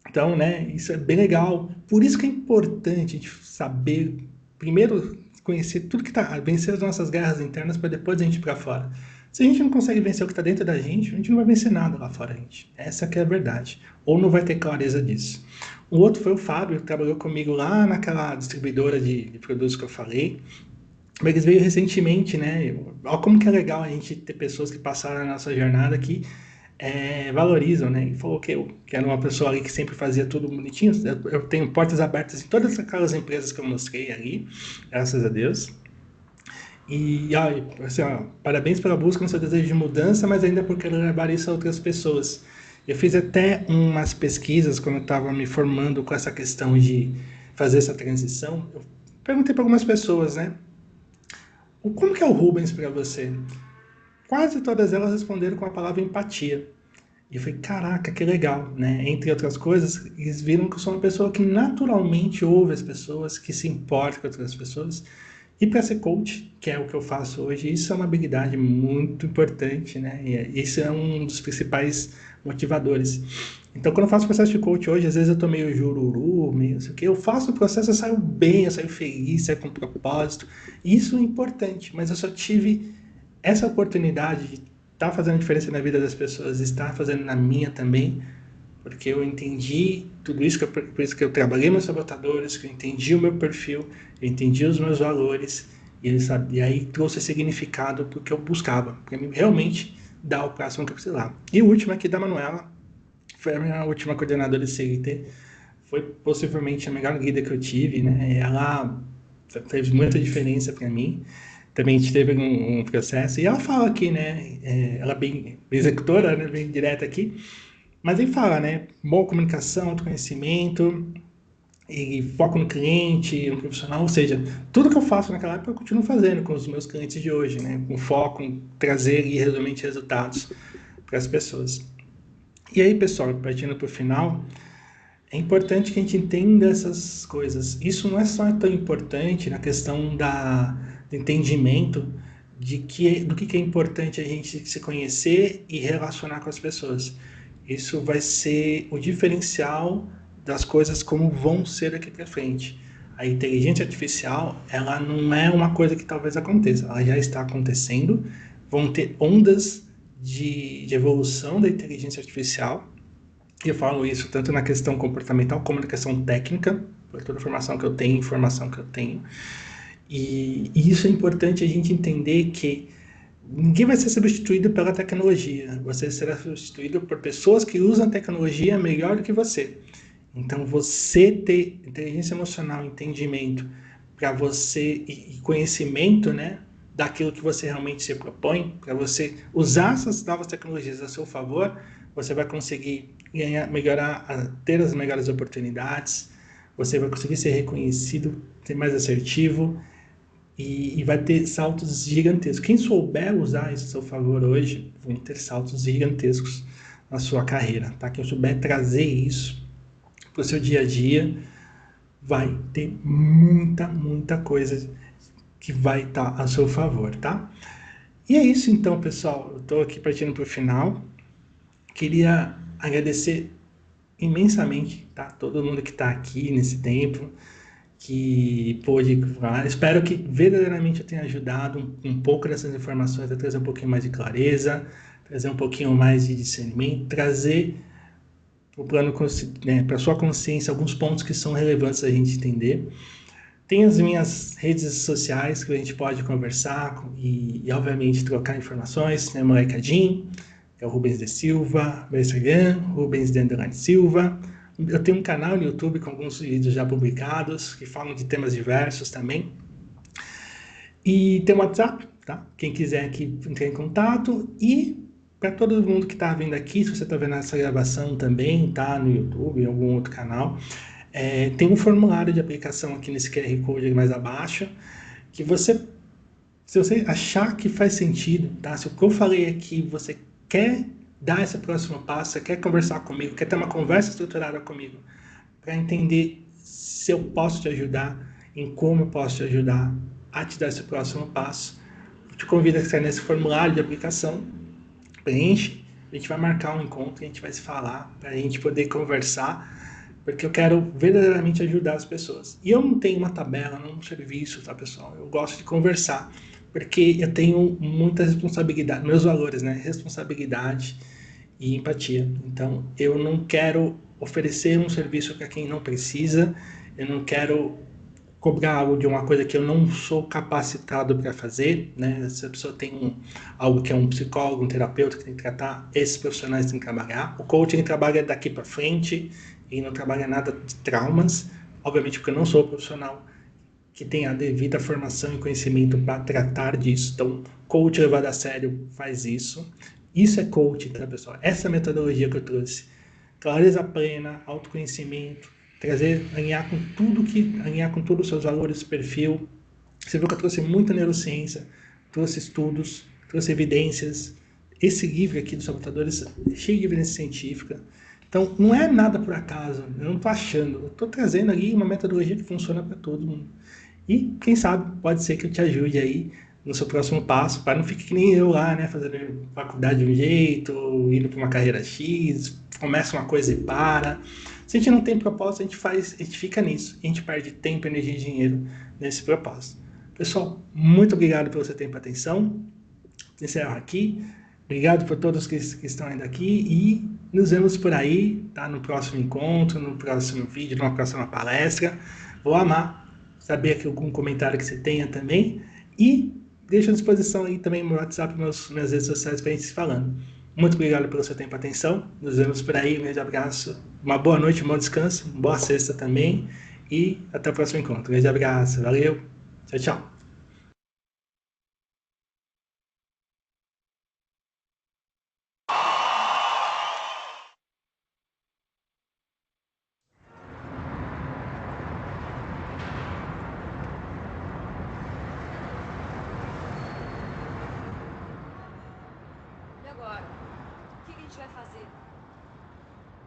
Então, né, isso é bem legal. Por isso que é importante a gente saber, primeiro, conhecer tudo que está, vencer as nossas guerras internas para depois a gente ir para fora. Se a gente não consegue vencer o que está dentro da gente, a gente não vai vencer nada lá fora, gente. Essa que é a verdade. Ou não vai ter clareza disso. O outro foi o Fábio, que trabalhou comigo lá naquela distribuidora de produtos que eu falei. Mas eles veio recentemente, né? Olha como que é legal a gente ter pessoas que passaram a nossa jornada que valorizam, né? E falou que era uma pessoa ali que sempre fazia tudo bonitinho. Eu tenho portas abertas em todas aquelas empresas que eu mostrei ali, graças a Deus. E assim, parabéns pela busca no seu desejo de mudança, mas ainda por querer levar isso a outras pessoas. Eu fiz até umas pesquisas quando eu estava me formando com essa questão de fazer essa transição. Eu perguntei para algumas pessoas, né? Como que é o Rubens para você? Quase todas elas responderam com a palavra empatia. E eu falei, caraca, que legal, né? Entre outras coisas, eles viram que eu sou uma pessoa que naturalmente ouve as pessoas, que se importa com outras pessoas. E para ser coach, que é o que eu faço hoje, isso é uma habilidade muito importante, né? E isso é um dos principais motivadores. Então, quando eu faço o processo de coach hoje, às vezes eu tô meio jururu, meio não sei o quê, eu faço o processo, eu saio bem, eu saio feliz, saio com propósito. Isso é importante, mas eu só tive essa oportunidade de estar fazendo diferença na vida das pessoas, estar fazendo na minha também, porque eu entendi tudo isso, por isso que eu trabalhei meus sabotadores, que eu entendi o meu perfil, eu entendi os meus valores, e aí trouxe significado para o que eu buscava, para mim realmente dar o próximo que eu precisava. E o último aqui da Manuela, foi a minha última coordenadora de CLT, foi possivelmente a melhor guida que eu tive, né? Ela fez muita diferença para mim. Também a gente teve um processo, e ela fala aqui, né? Ela é bem executora, né, bem direta aqui, mas ele fala, né? Boa comunicação, autoconhecimento, e foco no cliente, no profissional, ou seja, tudo que eu faço naquela época eu continuo fazendo com os meus clientes de hoje, né? Com foco em trazer realmente resultados para as pessoas. E aí, pessoal, partindo para o final, é importante que a gente entenda essas coisas. Isso não é só tão importante na questão do entendimento do que é importante a gente se conhecer e relacionar com as pessoas. Isso vai ser o diferencial das coisas como vão ser daqui para frente. A inteligência artificial, ela não é uma coisa que talvez aconteça, ela já está acontecendo. Vão ter ondas de evolução da inteligência artificial. Eu falo isso tanto na questão comportamental como na questão técnica, por toda a formação que eu tenho, informação que eu tenho. E isso é importante a gente entender que ninguém vai ser substituído pela tecnologia. Você será substituído por pessoas que usam a tecnologia melhor do que você. Então, você ter inteligência emocional, entendimento para você e conhecimento, né, daquilo que você realmente se propõe, para você usar essas novas tecnologias a seu favor, você vai conseguir melhorar, ter as melhores oportunidades, você vai conseguir ser reconhecido, ser mais assertivo e vai ter saltos gigantescos. Quem souber usar isso a seu favor hoje, vão ter saltos gigantescos na sua carreira, tá? Quem souber trazer isso para o seu dia a dia, vai ter muita coisa que vai estar a seu favor, tá? E é isso então, pessoal. Eu estou aqui partindo para o final. Queria agradecer imensamente, tá? Todo mundo que está aqui nesse tempo, que pôde falar. Espero que verdadeiramente eu tenha ajudado um pouco dessas informações a trazer um pouquinho mais de clareza, trazer um pouquinho mais de discernimento, trazer para o plano, né, para a sua consciência alguns pontos que são relevantes a gente entender. Tem as minhas redes sociais que a gente pode conversar e obviamente trocar informações, né? Meu recadinho, é o Rubens de Silva, meu Instagram, Rubens de Silva. Eu tenho um canal no YouTube com alguns vídeos já publicados que falam de temas diversos também. E tem o WhatsApp, tá? Quem quiser aqui entrar em contato. E para todo mundo que está vindo aqui, se você está vendo essa gravação também, tá? No YouTube, em algum outro canal, tem um formulário de aplicação aqui nesse QR Code mais abaixo, que se você achar que faz sentido, tá? Se o que eu falei aqui você quer dar esse próximo passo, você quer conversar comigo, quer ter uma conversa estruturada comigo, para entender se eu posso te ajudar, em como eu posso te ajudar a te dar esse próximo passo, eu te convido a sair nesse formulário de aplicação, preenche, a gente vai marcar um encontro, a gente vai se falar, para a gente poder conversar, porque eu quero verdadeiramente ajudar as pessoas. E eu não tenho uma tabela, não um serviço, tá, pessoal? Eu gosto de conversar, porque eu tenho muita responsabilidade, meus valores, né? Responsabilidade e empatia. Então, eu não quero oferecer um serviço para quem não precisa, eu não quero cobrar algo de uma coisa que eu não sou capacitado para fazer, né? Se a pessoa tem algo que é um psicólogo, um terapeuta que tem que tratar, esses profissionais têm que trabalhar. O coaching trabalha daqui para frente e não trabalha nada de traumas, obviamente porque eu não sou profissional que tem a devida formação e conhecimento para tratar disso. Então, coach levado a sério faz isso. Isso é coaching, tá, pessoal? Essa metodologia que eu trouxe. Clareza plena, autoconhecimento, alinhar com todos os seus valores, perfil. Você viu que eu trouxe muita neurociência, trouxe estudos, trouxe evidências. Esse livro aqui dos sabotadores é cheio de evidência científica. Então, não é nada por acaso, eu não estou achando, eu estou trazendo ali uma metodologia que funciona para todo mundo. E, quem sabe, pode ser que eu te ajude aí no seu próximo passo, para não ficar que nem eu lá, né, fazendo faculdade de um jeito, indo para uma carreira X, começa uma coisa e para. Se a gente não tem propósito, a gente fica nisso, a gente perde tempo, energia e dinheiro nesse propósito. Pessoal, muito obrigado pelo seu tempo e atenção. Encerro aqui. Obrigado por todos que estão ainda aqui e nos vemos por aí, tá? No próximo encontro, no próximo vídeo, numa próxima palestra. Vou amar saber aqui algum comentário que você tenha também e deixo à disposição aí também meu WhatsApp e minhas redes sociais para a gente se falando. Muito obrigado pelo seu tempo e atenção. Nos vemos por aí. Um grande abraço. Uma boa noite, um bom descanso. Boa sexta também. E até o próximo encontro. Um grande abraço. Valeu. Tchau, tchau. E agora? O que a gente vai fazer?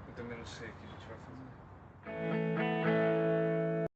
Eu também não sei o que a gente vai fazer.